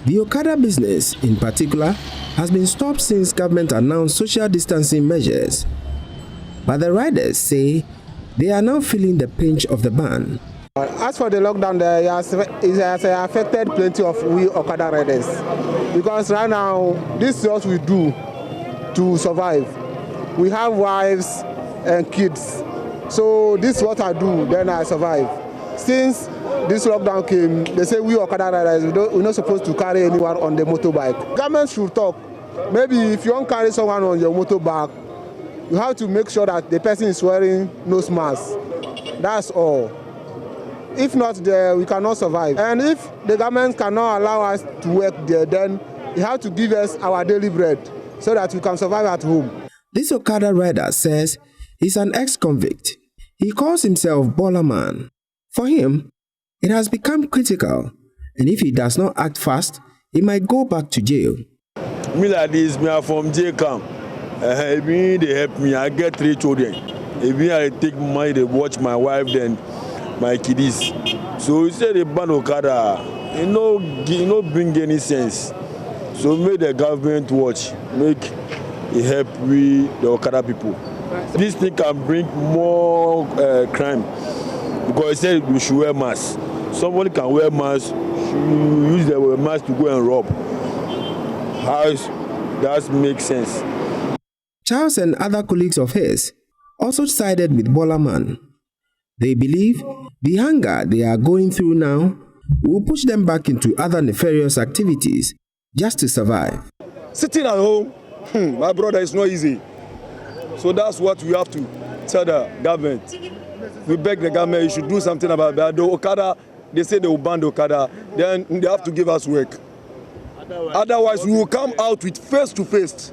Speaker 13: The Okada business, in particular, has been stopped since government announced social distancing measures. But the riders say they are now feeling the pinch of the ban.
Speaker 4: As for the lockdown, it has affected plenty of we Okada riders. Because right now, this is what we do to survive. We have wives and kids. So this is what I do, then I survive. Since this lockdown came, they say we Okada riders, we're not supposed to carry anyone on the motorbike. Government should talk. Maybe if you don't carry someone on your motorbike, you have to make sure that the person is wearing nose mask. That's all. If not there, we cannot survive. And if the government cannot allow us to work there, then you have to give us our daily bread so that we can survive at home.
Speaker 13: This Okada rider says he's an ex-convict. He calls himself Baller Man. For him, it has become critical, and if he does not act fast, he might go back to jail.
Speaker 2: Me like this, me are from jail camp. They help me. I get 3 children. If I take money, they watch my wife, then my kiddies. So you say they ban Okada, it no bring any sense. So make the government watch, make it help we the Okada people. This thing can bring more crime, because it said we should wear masks. Somebody can wear masks, use the mask to go and rob. How that makes sense?
Speaker 13: Charles and other colleagues of his also sided with Baller Man. They believe the hunger they are going through now will push them back into other nefarious activities just to survive.
Speaker 6: Sitting at home, my brother, is not easy. So that's what we have to tell the government. We beg the government, you should do something about that. The Okada, they say they will ban the Okada, then they have to give us work. Otherwise, we will come out with face-to-face.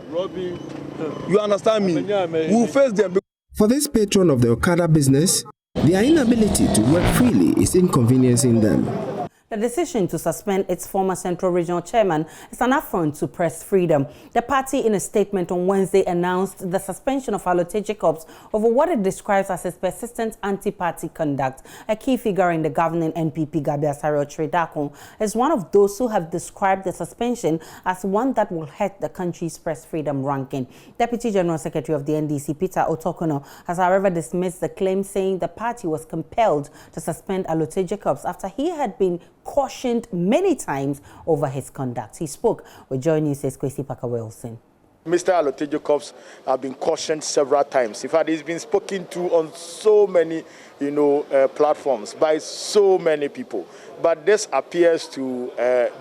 Speaker 6: You understand me? We will face them.
Speaker 13: For this patron of the Okada business, their inability to work freely is inconveniencing them.
Speaker 5: The decision to suspend its former Central Regional Chairman is an affront to press freedom. The party, in a statement on Wednesday, announced the suspension of Alote Jacobs over what it describes as his persistent anti-party conduct. A key figure in the governing NPP, Gabi Asare Otredakun, is one of those who have described the suspension as one that will hurt the country's press freedom ranking. Deputy General Secretary of the NDC, Peter Otokono, has however dismissed the claim, saying the party was compelled to suspend Alote Jacobs after he had been cautioned many times over his conduct. He spoke with Joy News' Kwesi Parker-Wilson.
Speaker 24: Mr. Alote Jacobs have been cautioned several times. In fact, he's been spoken to on so many
Speaker 3: platforms by so many people. But this appears to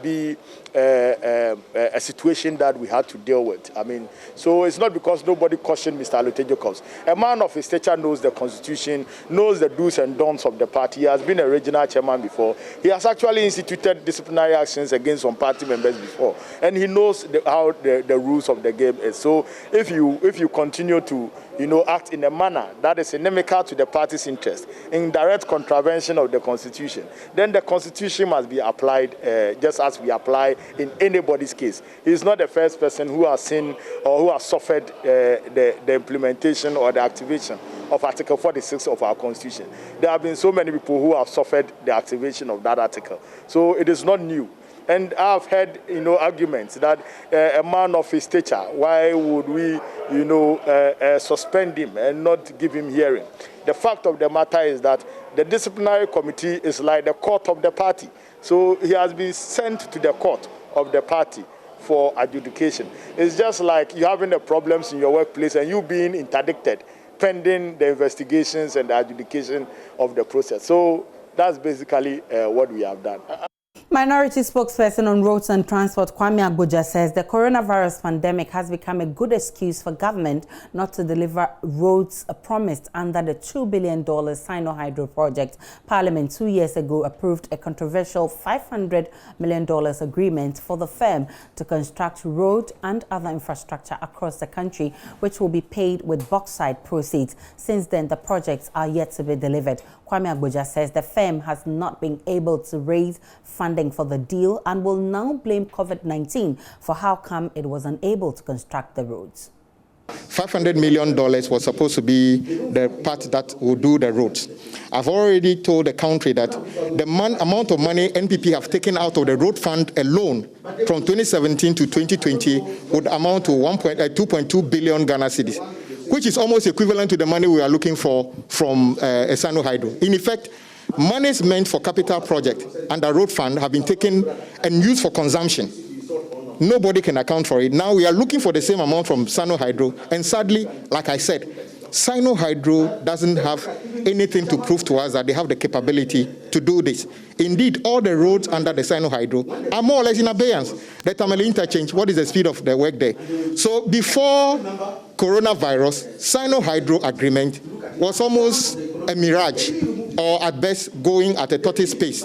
Speaker 3: be a situation that we had to deal with. I mean, so it's not because nobody cautioned Mr. Alote Jacobs. A man of his stature knows the constitution, knows the do's and don'ts of the party. He has been a regional chairman before. He has actually instituted disciplinary actions against some party members before. And he knows how the rules of the game is. So if you continue to act in a manner that is inimical to the party's interest, in direct contravention of the constitution, then the constitution must be applied just as we apply in anybody's case. He is not the first person who has seen or who has suffered the implementation or the activation of Article 46 of our constitution. There have been so many people who have suffered the activation of that article. So it is not new. And I've heard, arguments that a man of his stature, why would we, suspend him and not give him hearing? The fact of the matter is that the disciplinary committee is like the court of the party. So he has been sent to the court of the party for adjudication. It's just like you having the problems in your workplace and you being interdicted pending the investigations and the adjudication of the process. So that's basically what we have done.
Speaker 5: Minority spokesperson on roads and transport, Kwame Agboja, says the coronavirus pandemic has become a good excuse for government not to deliver roads promised under the $2 billion Sino-Hydro project. Parliament 2 years ago approved a controversial $500 million agreement for the firm to construct road and other infrastructure across the country, which will be paid with bauxite proceeds. Since then, the projects are yet to be delivered. Kwame Agboja says the firm has not been able to raise funding for the deal and will now blame COVID-19 for how come it was unable to construct the roads.
Speaker 9: $500 million was supposed to be the part that will do the roads. I've already told the country that the amount of money NPP have taken out of the road fund alone from 2017 to 2020 would amount to 2.2 billion Ghana cedis, which is almost equivalent to the money we are looking for from Sino-Hydro. In effect, monies meant for capital project and the road fund have been taken and used for consumption. Nobody can account for it. Now we are looking for the same amount from Sino-Hydro, and sadly, like I said, Sino-Hydro doesn't have anything to prove to us that they have the capability to do this. Indeed, all the roads under the Sino-Hydro are more or less in abeyance. The Tamale interchange, what is the speed of the work there? So before coronavirus, Sino-Hydro agreement was almost a mirage, or at best going at a tortoise pace.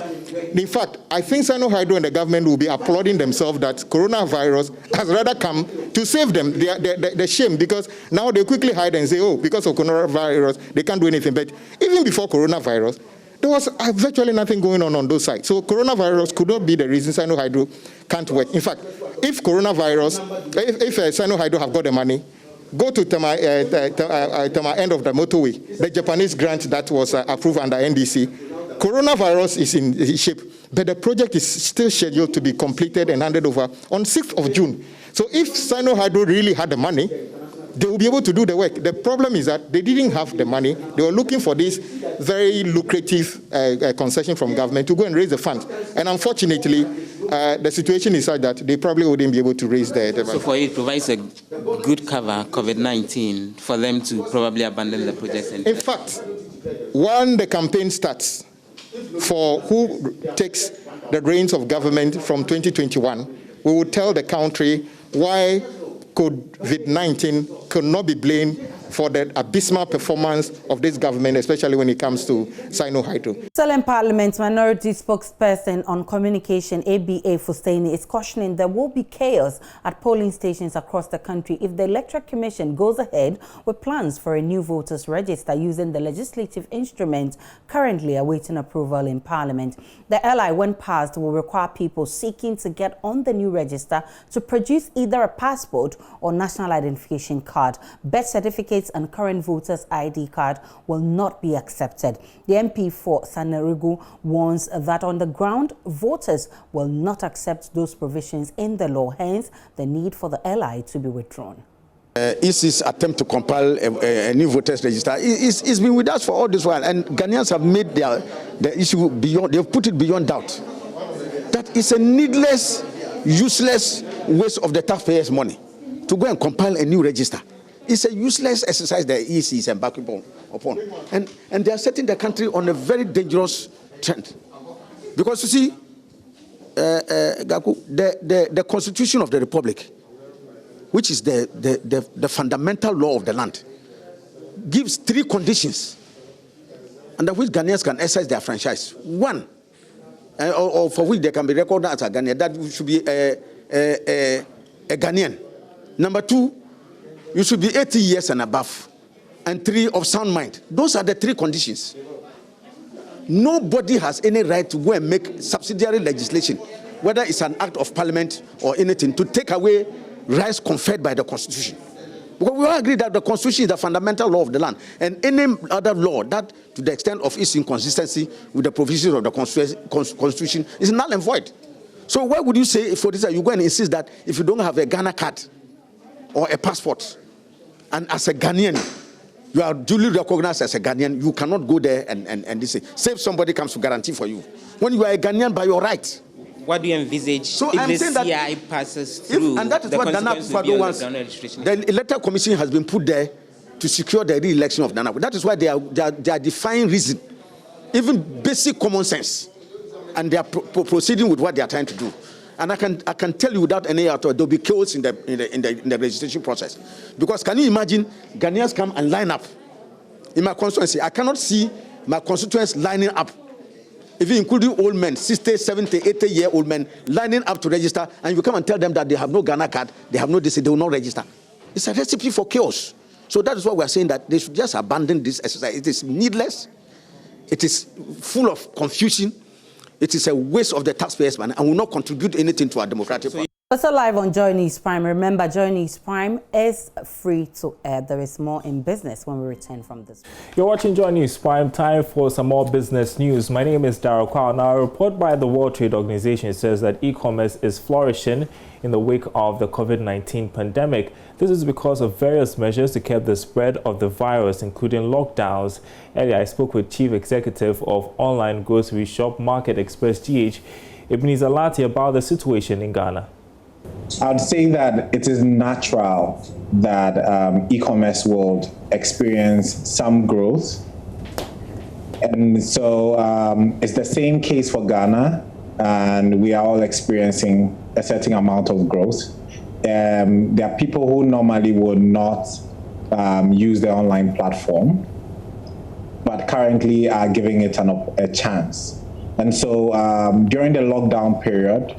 Speaker 9: In fact, I think Sino-Hydro and the government will be applauding themselves that coronavirus has rather come to save them. The shame, because now they quickly hide and say, oh, because of coronavirus, they can't do anything. But even before coronavirus, there was virtually nothing going on those sides. So coronavirus could not be the reason Sino-Hydro can't work. In fact, if Sino-Hydro have got the money, go to Tama end of the motorway, the Japanese grant that was approved under NDC. Coronavirus is in shape, but the project is still scheduled to be completed and handed over on 6th of June. So if Sino-Hydro really had the money, they will be able to do the work. The problem is that they didn't have the money. They were looking for this very lucrative concession from government to go and raise the funds. And unfortunately, the situation is such that they probably wouldn't be able to raise the money.
Speaker 10: So for it provides a good cover, COVID-19, for them to probably abandon the project.
Speaker 9: In fact, when the campaign starts for who takes the reins of government from 2021, we will tell the country why COVID-19 could not be blamed for the abysmal performance of this government, especially when it comes to Sino-Hydro.
Speaker 5: Still in Parliament, Minority spokesperson on communication, ABA Fustaini, is cautioning there will be chaos at polling stations across the country if the Electoral Commission goes ahead with plans for a new voters register using the legislative instrument currently awaiting approval in Parliament. The LI, when passed, will require people seeking to get on the new register to produce either a passport or national identification card. Birth certificates and current voters' ID card will not be accepted. The MP for Sanerigu warns that on the ground, voters will not accept those provisions in the law, hence the need for the LI to be withdrawn.
Speaker 22: EC's attempt to compile a new voters register it's been with us for all this while, and Ghanaians have made the issue beyond, they've put it beyond doubt. That is a needless, useless waste of the taxpayers' money to go and compile a new register.
Speaker 8: It's a useless exercise the EC is embarking upon. And they are setting the country on a very dangerous trend. Because you see, Gaku, the Constitution of the Republic, which is the fundamental law of the land, gives 3 conditions under which Ghanaians can exercise their franchise. One, or for which they can be recognized as a Ghanaian, that should be a Ghanaian. Number 2, you should be 80 years and above. And 3, of sound mind. Those are the 3 conditions. Nobody has any right to go and make subsidiary legislation, whether it's an act of parliament or anything, to take away rights conferred by the Constitution. Because we all agree that the Constitution is the fundamental law of the land, and any other law that, to the extent of its inconsistency with the provisions of the Constitution, is null and void. So why would you say, for this, you go and insist that if you don't have a Ghana card or a passport, and as a Ghanaian, you are duly recognized as a Ghanaian, you cannot go there and say if somebody comes to guarantee for you, when you are a Ghanaian by your right?
Speaker 10: What do you envisage
Speaker 8: so
Speaker 10: if
Speaker 8: I'm
Speaker 10: the
Speaker 8: saying
Speaker 10: CI passes through?
Speaker 8: And that is what Nana Akufo-Addo wants. The electoral commission has been put there to secure the re-election of Nana. That is why they are defying reason, even basic common sense, and they are proceeding with what they are trying to do. And I can tell you without any doubt, there will be chaos in the registration process. Because can you imagine Ghanaians come and line up in my constituency? I cannot see my constituents lining up, even including old men, 60, 70, 80-year-old men lining up to register, and you come and tell them that they have no Ghana card, they have no this, they will not register. It's a recipe for chaos. So that is why we are saying that they should just abandon this exercise. It is needless. It is full of confusion. It is a waste of the taxpayers' money and will not contribute anything to our democratic process.
Speaker 5: Also live on Joy News Prime. Remember, Joy News Prime is free to air. There is more in business when we return from this.
Speaker 7: You're watching Joy News Prime. Time for some more business news. My name is Darryl Kwao. Now, a report by the World Trade Organization says that e-commerce is flourishing in the wake of the COVID-19 pandemic. This is because of various measures to curb the spread of the virus, including lockdowns. Earlier, I spoke with Chief Executive of online grocery shop Market Express GH, Ebenezer Lati, about the situation in Ghana.
Speaker 11: I'd say that it is natural that e-commerce will experience some growth. And so it's the same case for Ghana, and we are all experiencing a certain amount of growth. There are people who normally would not use the online platform, but currently are giving it a chance. And so during the lockdown period,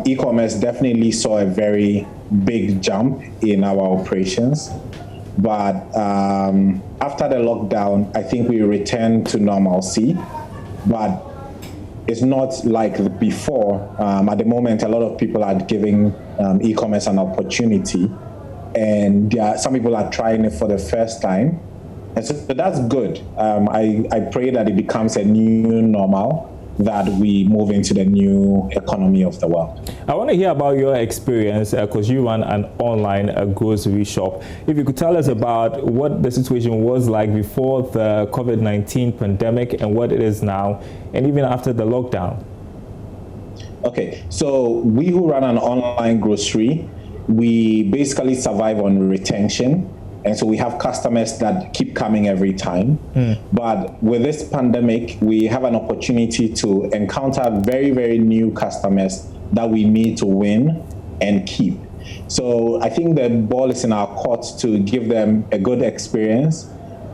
Speaker 11: e-commerce definitely saw a very big jump in our operations. But after the lockdown, I think we returned to normalcy. But it's not like before. At the moment, a lot of people are giving e-commerce an opportunity. And some people are trying it for the first time. And so that's good. I pray that it becomes a new normal, that we move into the new economy of the world.
Speaker 7: I want to hear about your experience because you run an online grocery shop. If you could tell us about what the situation was like before the COVID-19 pandemic and what it is now, and even after the lockdown.
Speaker 11: Okay, so we who run an online grocery, we basically survive on retention. And so we have customers that keep coming every time. But with this pandemic, we have an opportunity to encounter very, very new customers that we need to win and keep. So I think the ball is in our court to give them a good experience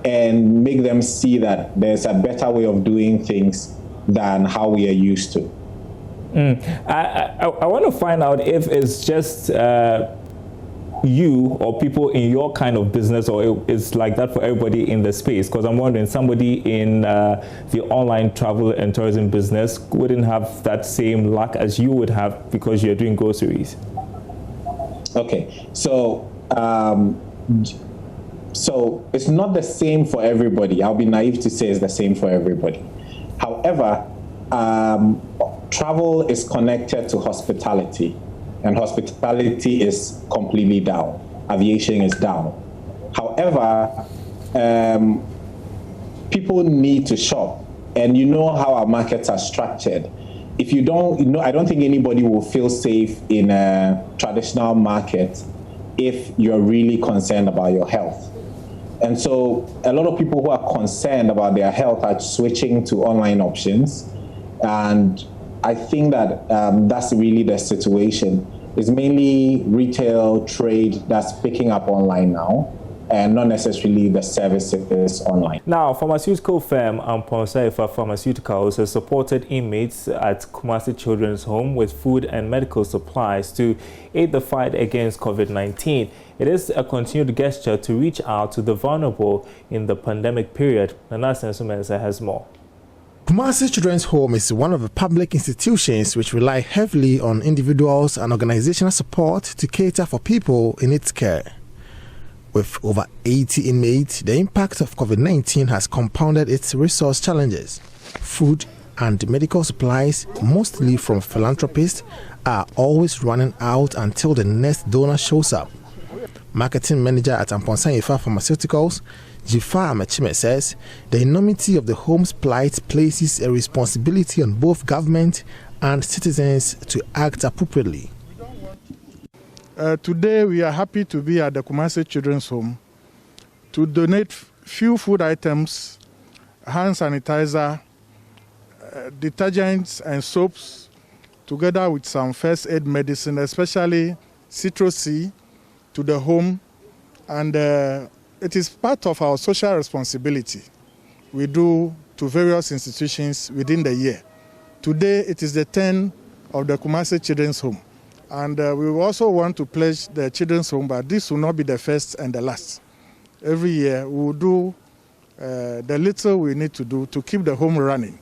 Speaker 11: and make them see that there's a better way of doing things than how we are used to.
Speaker 7: I want to find out if it's just you or people in your kind of business, or it's like that for everybody in the space, because I'm wondering, somebody in the online travel and tourism business wouldn't have that same luck as you would have because you're doing groceries.
Speaker 11: Okay, so it's not the same for everybody. I'll be naive to say it's the same for everybody. However, travel is connected to hospitality. And hospitality is completely down. Aviation is down. However, people need to shop. And you know how our markets are structured. If you don't, I don't think anybody will feel safe in a traditional market if you're really concerned about your health. And so a lot of people who are concerned about their health are switching to online options. And I think that that's really the situation. It's mainly retail trade that's picking up online now, and not necessarily the services online.
Speaker 7: Now, pharmaceutical firm Untitled Pharmaceuticals has supported inmates at Kumasi Children's Home with food and medical supplies to aid the fight against COVID-19. It is a continued gesture to reach out to the vulnerable in the pandemic period. Nana Sensumensa has more.
Speaker 12: Kumasi Children's Home is one of the public institutions which rely heavily on individuals and organizational support to cater for people in its care. With over 80 inmates, the impact of COVID-19 has compounded its resource challenges. Food and medical supplies, mostly from philanthropists, are always running out until the next donor shows up. Marketing manager at Untitled Pharmaceuticals, Jifa Amechime, says the enormity of the home's plight places a responsibility on both government and citizens to act appropriately.
Speaker 20: Today we are happy to be at the Kumasi Children's Home to donate few food items, hand sanitizer, detergents and soaps, together with some first aid medicine, especially Citro C, to the home. And it is part of our social responsibility we do to various institutions within the year. Today it is the turn of the Kumasi Children's Home. And we also want to pledge the Children's Home, but this will not be the first and the last. Every year we will do the little we need to do to keep the home running.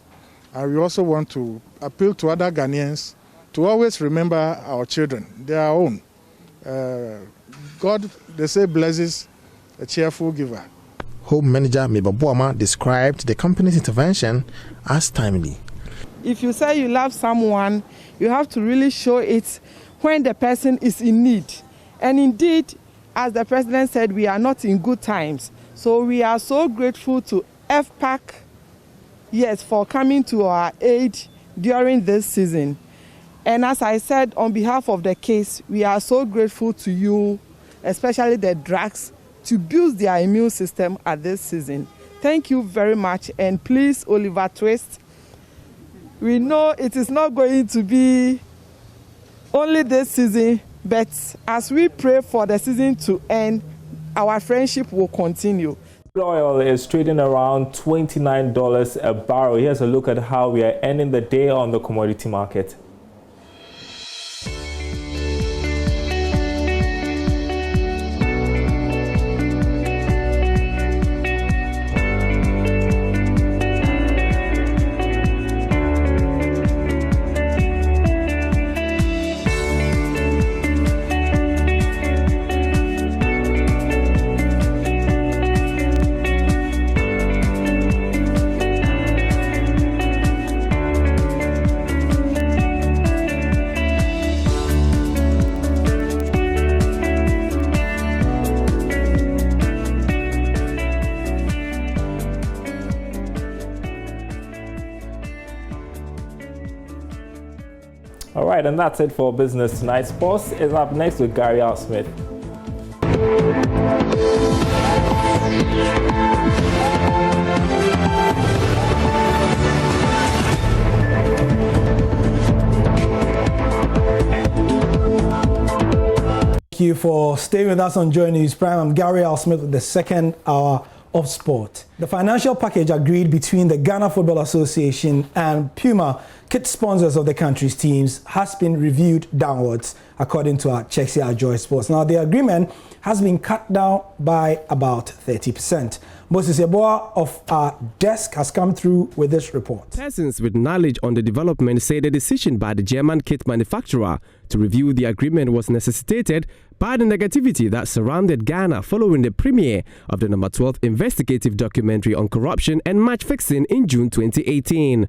Speaker 20: And we also want to appeal to other Ghanaians to always remember our children. They are our own. God, they say, blesses a cheerful giver.
Speaker 12: Home manager Mibabuama described the company's intervention as timely.
Speaker 14: If you say you love someone, you have to really show it when the person is in need. And indeed, as the president said, we are not in good times. So we are so grateful to FPAC, yes, for coming to our aid during this season. And as I said, on behalf of the case, we are so grateful to you, especially the drugs, to boost their immune system at this season. Thank you very much. And please, Oliver Twist, we know it is not going to be only this season, but as we pray for the season to end, our friendship will continue.
Speaker 7: Oil is trading around $29 a barrel. Here's a look at how we are ending the day on the commodity market. All right, and that's it for Business Tonight. Sports is up next with Gary R. Smith.
Speaker 16: Thank you for staying with us on Joy News Prime. I'm Gary R. Smith with the second hour of sport. The financial package agreed between the Ghana Football Association and Puma, kit sponsors of the country's teams, has been reviewed downwards, according to our checks here at Joy Sports. Now, the agreement has been cut down by about 30%. Moses Yeboah of our desk has come through with this report.
Speaker 15: Persons with knowledge on the development say the decision by the German kit manufacturer to review the agreement was necessitated by the negativity that surrounded Ghana following the premiere of the number 12 investigative documentary on corruption and match fixing in June 2018.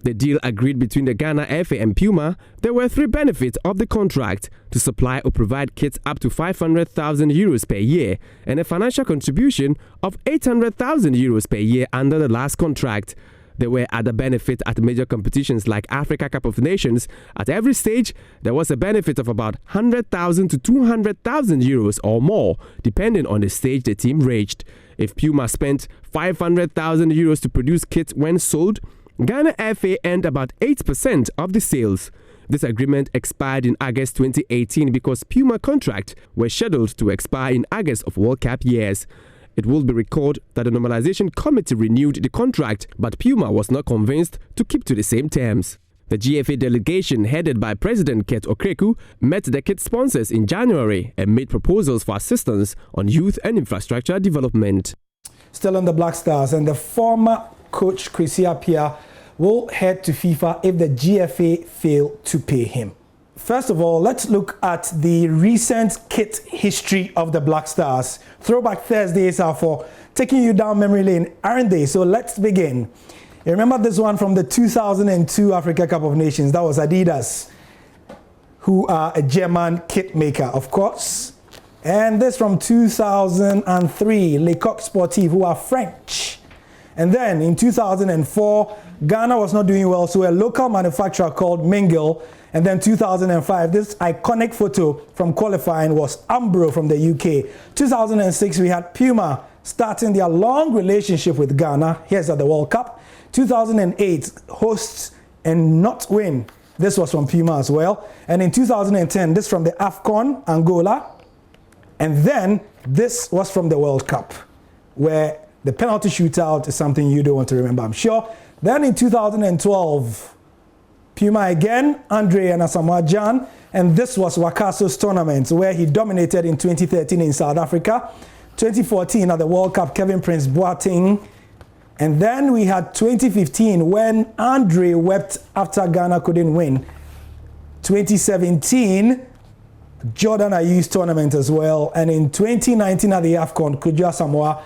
Speaker 15: The deal agreed between the Ghana FA and Puma. There were three benefits of the contract: to supply or provide kits up to 500,000 euros per year and a financial contribution of 800,000 euros per year under the last contract. There were other benefits at major competitions like Africa Cup of Nations. At every stage, there was a benefit of about 100,000 to 200,000 euros or more, depending on the stage the team reached. If Puma spent 500,000 euros to produce kits when sold, Ghana FA earned about 8% of the sales. This agreement expired in August 2018 because Puma contract was scheduled to expire in August of World Cup years. It will be recalled that the Normalization Committee renewed the contract, but Puma was not convinced to keep to the same terms. The GFA delegation, headed by President Ket Okreku, met the kit sponsors in January and made proposals for assistance on youth and infrastructure development.
Speaker 16: Still on the Black Stars, and the former coach Kwesi Appiah will head to FIFA if the GFA fail to pay him. First of all, let's look at the recent kit history of the Black Stars. Throwback Thursdays are for taking you down memory lane, aren't they? So let's begin. You remember this one from the 2002 Africa Cup of Nations. That was Adidas, who are a German kit maker, of course. And this from 2003, Le Coq Sportif, who are French. And then in 2004, Ghana was not doing well, so a local manufacturer called Mingle. And then 2005, this iconic photo from qualifying was Umbro from the UK. 2006, we had Puma starting their long relationship with Ghana. Here's at the World Cup. 2008, hosts and not win. This was from Puma as well. And in 2010, this from the AFCON, Angola. And then this was from the World Cup, where the penalty shootout is something you don't want to remember, I'm sure. Then in 2012, Puma again, Andre and Asamoah Gyan, and this was Wakaso's tournament where he dominated in 2013 in South Africa, 2014 at the World Cup, Kevin Prince Boateng, and then we had 2015 when Andre wept after Ghana couldn't win. 2017, Jordan Ayew's tournament as well, and in 2019 at the AFCON, Kudjo Asamoah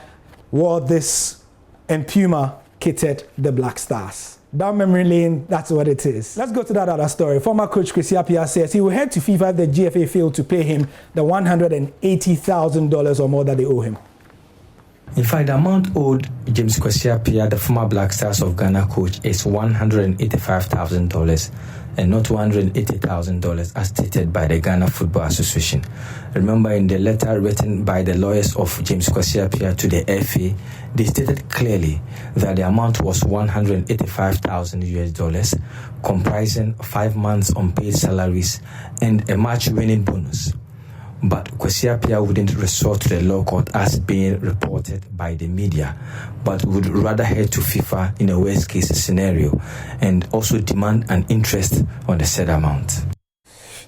Speaker 16: wore this, and Puma kitted the Black Stars. Down memory lane, that's what it is. Let's go to that other story. Former coach Kwesi Appiah says he will head to FIFA if the GFA failed to pay him the $180,000 or more that they owe him.
Speaker 18: In fact, the amount owed James Kwesi Appiah, the former Black Stars of Ghana coach, is $185,000 and not $180,000 as stated by the Ghana Football Association. Remember, in the letter written by the lawyers of James Kwesi Appiah to the FA, they stated clearly that the amount was $185,000, comprising 5 months unpaid salaries and a match-winning bonus. But Kwesi Appiah wouldn't resort to the law court as being reported by the media, but would rather head to FIFA in a worst-case scenario and also demand an interest on the said amount.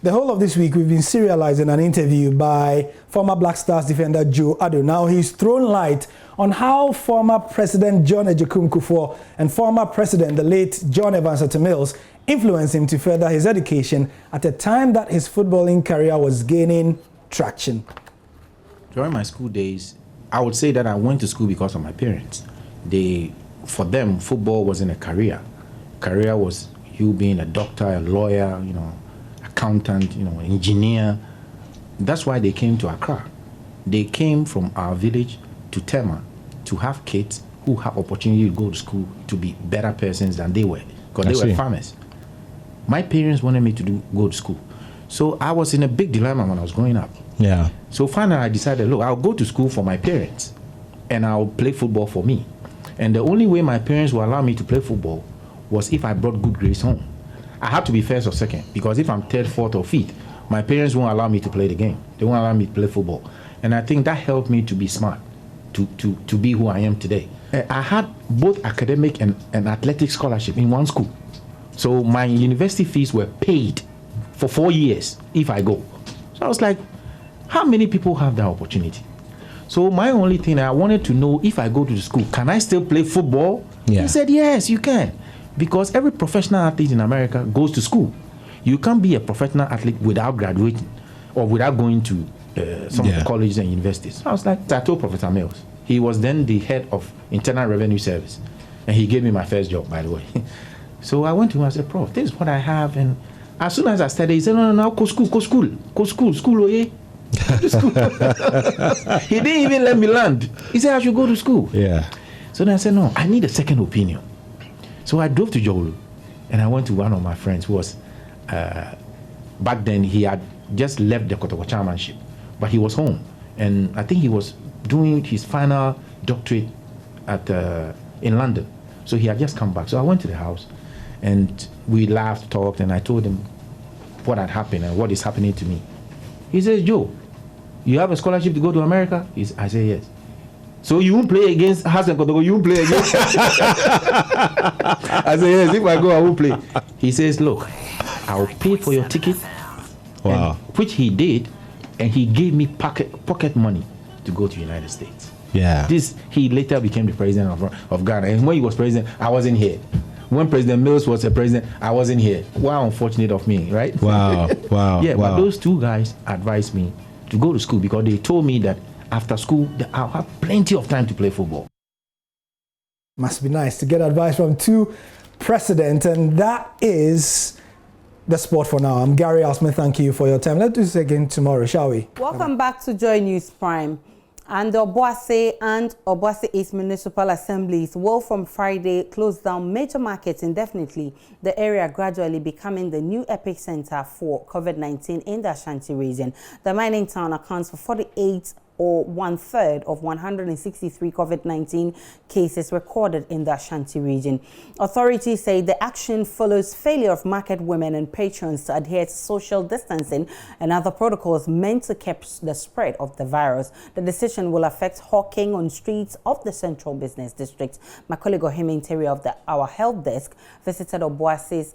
Speaker 16: The whole of this week, we've been serializing an interview by former Black Stars defender Joe Addo. Now, he's thrown light on how former President John Agyekum Kufuor and former President, the late John Evans Atta Mills, influenced him to further his education at a time that his footballing career was gaining traction.
Speaker 19: During my school days, I would say that I went to school because of my parents. For them, football wasn't a career. Career was you being a doctor, a lawyer, accountant, engineer. That's why they came to Accra. They came from our village to Tema to have kids who have opportunity to go to school to be better persons than they were, because they were farmers. My parents wanted me to go to school. So I was in a big dilemma when I was growing up.
Speaker 21: Yeah.
Speaker 19: So finally I decided, look, I'll go to school for my parents and I'll play football for me. And the only way my parents will allow me to play football was if I brought good grades home. I had to be first or second, because if I'm third, fourth, or fifth, my parents won't allow me to play the game. They won't allow me to play football. And I think that helped me to be smart, to be who I am today. I had both academic and athletic scholarship in one school. So my university fees were paid for 4 years if I go. So I was like, how many people have that opportunity? So my only thing, I wanted to know, if I go to the school, can I still play football?
Speaker 21: Yeah.
Speaker 19: He said, yes, you can. Because every professional athlete in America goes to school. You can't be a professional athlete without graduating or without going to some of the colleges and universities. So I was like, I told Professor Mills. He was then the head of Internal Revenue Service. And he gave me my first job, by the way. So I went to him and said, Prof, this is what I have. And as soon as I started, he said, no, go school, oh yeah. He didn't even let me land. He said I should go to school.
Speaker 21: Yeah.
Speaker 19: So then I said, no, I need a second opinion. So I drove to Jolu, and I went to one of my friends who was, back then he had just left the Kotoko chairmanship, but he was home, and I think he was doing his final doctorate in London. So he had just come back. So I went to the house, and we laughed, talked, and I told him what had happened and what is happening to me. He says, Joe, you have a scholarship to go to America? I say, yes. So you won't play against Hassan Kotoko, you won't play against I say, yes, if I go, I won't play. He says, look, I'll pay for your ticket. Wow. Which he did, and he gave me pocket money to go to the United States.
Speaker 12: Yeah.
Speaker 19: He later became the president of Ghana. And when he was president, I wasn't here. When President Mills was a president, I wasn't here. Wow, unfortunate of me, right?
Speaker 12: Wow, wow.
Speaker 19: Yeah,
Speaker 12: wow.
Speaker 19: But those two guys advised me to go to school because they told me that after school, I'll have plenty of time to play football.
Speaker 16: Must be nice to get advice from two presidents, and that is the sport for now. I'm Gary Osman. Thank you for your time. Let's do this again tomorrow, shall we?
Speaker 5: Welcome back to Joy News Prime. And Obuasi and Obuasi East Municipal Assemblies will from Friday close down major markets indefinitely, the area gradually becoming the new epicenter for COVID-19 in the Ashanti region. The mining town accounts for 48 or 1/3 of 163 COVID-19 cases recorded in the Ashanti region. Authorities say the action follows failure of market women and patrons to adhere to social distancing and other protocols meant to keep the spread of the virus. The decision will affect hawking on streets of the Central Business District. My colleague Ohime Interior of our health desk visited Obuasi's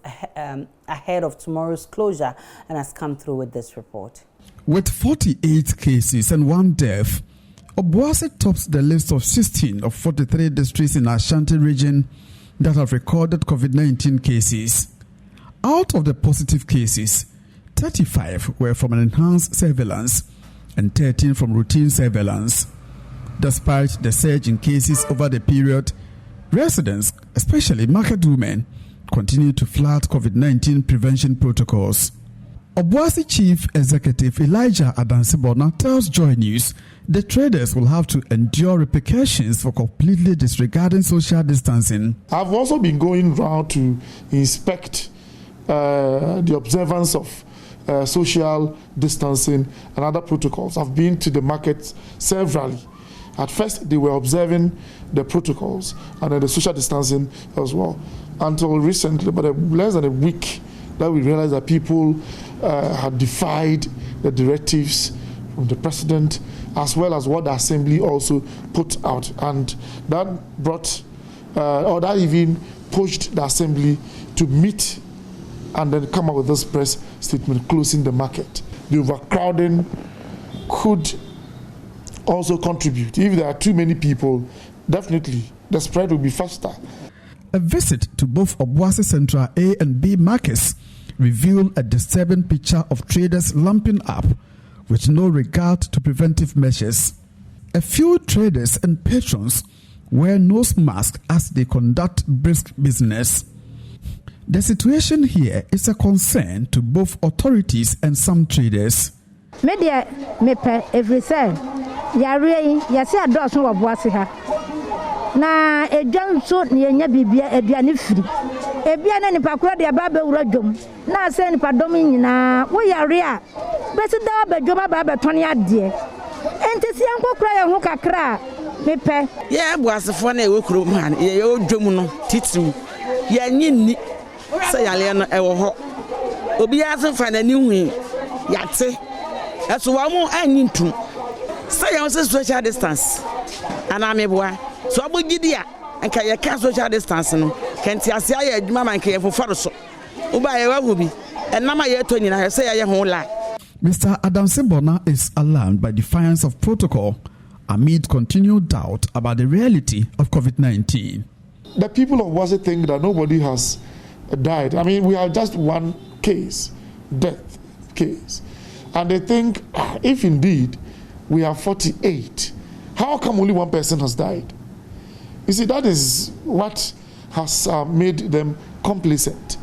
Speaker 5: ahead of tomorrow's closure and has come through with this report.
Speaker 17: With 48 cases and 1 death, Obuasi tops the list of 16 of 43 districts in Ashanti region that have recorded COVID-19 cases. Out of the positive cases, 35 were from an enhanced surveillance and 13 from routine surveillance. Despite the surge in cases over the period, residents, especially market women, continue to flout COVID-19 prevention protocols. Obuasi Chief Executive Elijah Adansibona tells Joy News the traders will have to endure repercussions for completely disregarding social distancing.
Speaker 21: I've also been going round to inspect the observance of social distancing and other protocols. I've been to the markets severally. At first, they were observing the protocols and then the social distancing as well. Until recently, but less than a week, that we realized that people had defied the directives from the president as well as what the assembly also put out, and that brought or that even pushed the assembly to meet and then come up with this press statement closing the market. The overcrowding could also contribute. If there are too many people, definitely the spread will be faster.
Speaker 17: A visit to both Obuasi Central A and B markets revealed a disturbing picture of traders lumping up with no regard to preventive measures. A few traders and patrons wear nose masks as they conduct brisk business. The situation here is a concern to both authorities and some traders.
Speaker 23: Media mepe every say yare yase adoso Obuasi ha na edwanso ne yenya bibia aduane firi ebia na nipa kura de aba bewura dwom na ase nipa dom nyina wo yare a besi da ba dwom aba betone ade enti si ankokura ye ho kakra mepe
Speaker 24: ye Obuasifo na ewekuro mu han ye odwom no titrim ye nyinni se yale no ewo ho obi asefa na ni hu yate eso wa mu anyi ntum se ye se social distance ana meboa so abogidia enka ye ka social distance no kenti ase aye adwuma man ka ye foforo so uba ye wahu bi enama ye to nyina se ye ho la.
Speaker 17: Mr. Adansibona is alarmed by defiance of protocol amid continued doubt about the reality of COVID-19.
Speaker 21: The people of Obuasi think that nobody has died. I mean, we have just one case, death case. And they think, if indeed we have 48, how come only one person has died? You see, that is what has made them complacent.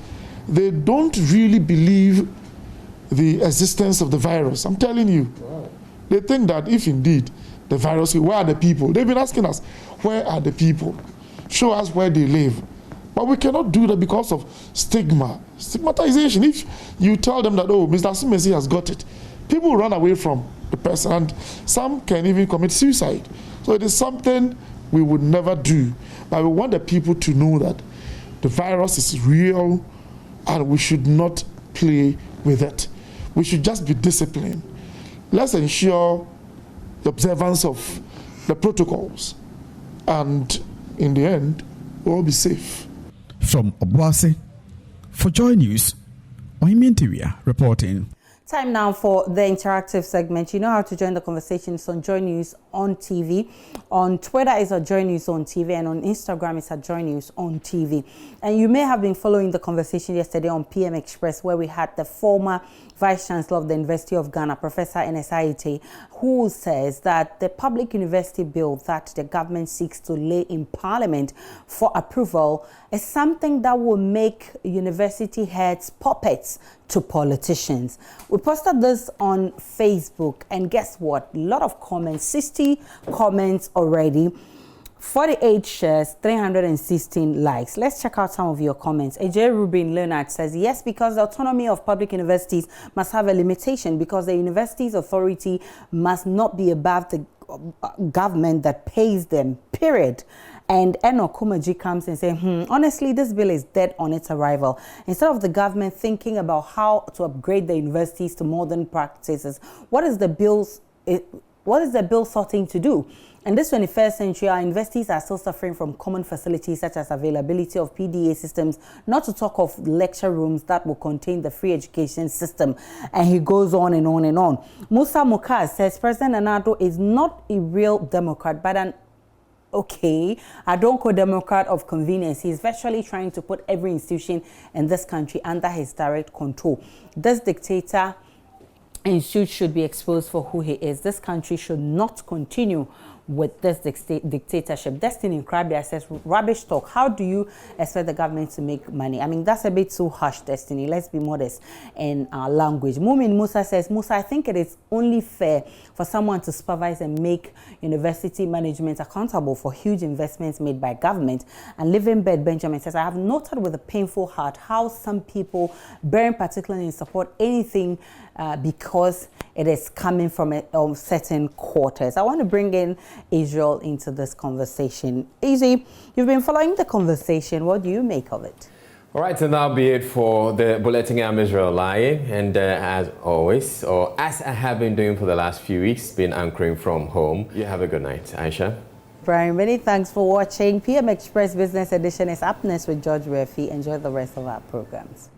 Speaker 21: They don't really believe the existence of the virus. I'm telling you. Wow. They think that if indeed the virus, where are the people? They've been asking us, where are the people? Show us where they live. But we cannot do that because of stigmatization. If you tell them that, oh, Mr. Simesi has got it, people run away from the person, and some can even commit suicide. So it is something we would never do. But we want the people to know that the virus is real and we should not play with it. We should just be disciplined. Let's ensure the observance of the protocols, and in the end, we'll all be safe.
Speaker 17: From Obuasi, for Joy News, Ohimintiria reporting.
Speaker 5: Time now for the interactive segment. You know how to join the conversation. It's on Joy News on TV. On Twitter, it's at Joy News on TV. And on Instagram, it's at Joy News on TV. And you may have been following the conversation yesterday on PM Express, where we had the former Vice Chancellor of the University of Ghana, Professor Enesayite, who says that the public university bill that the government seeks to lay in Parliament for approval is something that will make university heads puppets to politicians. We posted this on Facebook, and guess what? A lot of comments, 60 comments already, 48 shares, 316 likes. Let's check out some of your comments. AJ Rubin Leonard says, yes, because the autonomy of public universities must have a limitation, because the university's authority must not be above the government that pays them, period. And Eno Kumaji comes and says, honestly, this bill is dead on its arrival. Instead of the government thinking about how to upgrade the universities to modern practices, what is the bill sorting to do? In this 21st century, our universities are still suffering from common facilities such as availability of PDA systems, not to talk of lecture rooms that will contain the free education system. And he goes on and on and on. Musa Mukaz says President Anado is not a real Democrat, but an I don't call Democrat of convenience. He's virtually trying to put every institution in this country under his direct control. This dictator should be exposed for who he is. This country should not continue with this dictatorship. Destiny Krabia says, rubbish talk. How do you expect the government to make money? I mean, that's a bit too harsh, Destiny. Let's be modest in our language. Mumin Musa says, Musa, I think it is only fair for someone to supervise and make university management accountable for huge investments made by government. And Living Bed Benjamin says, I have noted with a painful heart how some people, bearing particularly in support anything because it is coming from certain quarters. I want to bring in Israel into this conversation. Easy, you've been following the conversation. What do you make of it?
Speaker 1: All right, so that'll be it for the Bulletin. I'm Israel Lai, and as always, or as I have been doing for the last few weeks, been anchoring from home. You have a good night, Aisha.
Speaker 5: Brian, many thanks for watching. PM Express Business Edition is up next with George Refi. Enjoy the rest of our programs.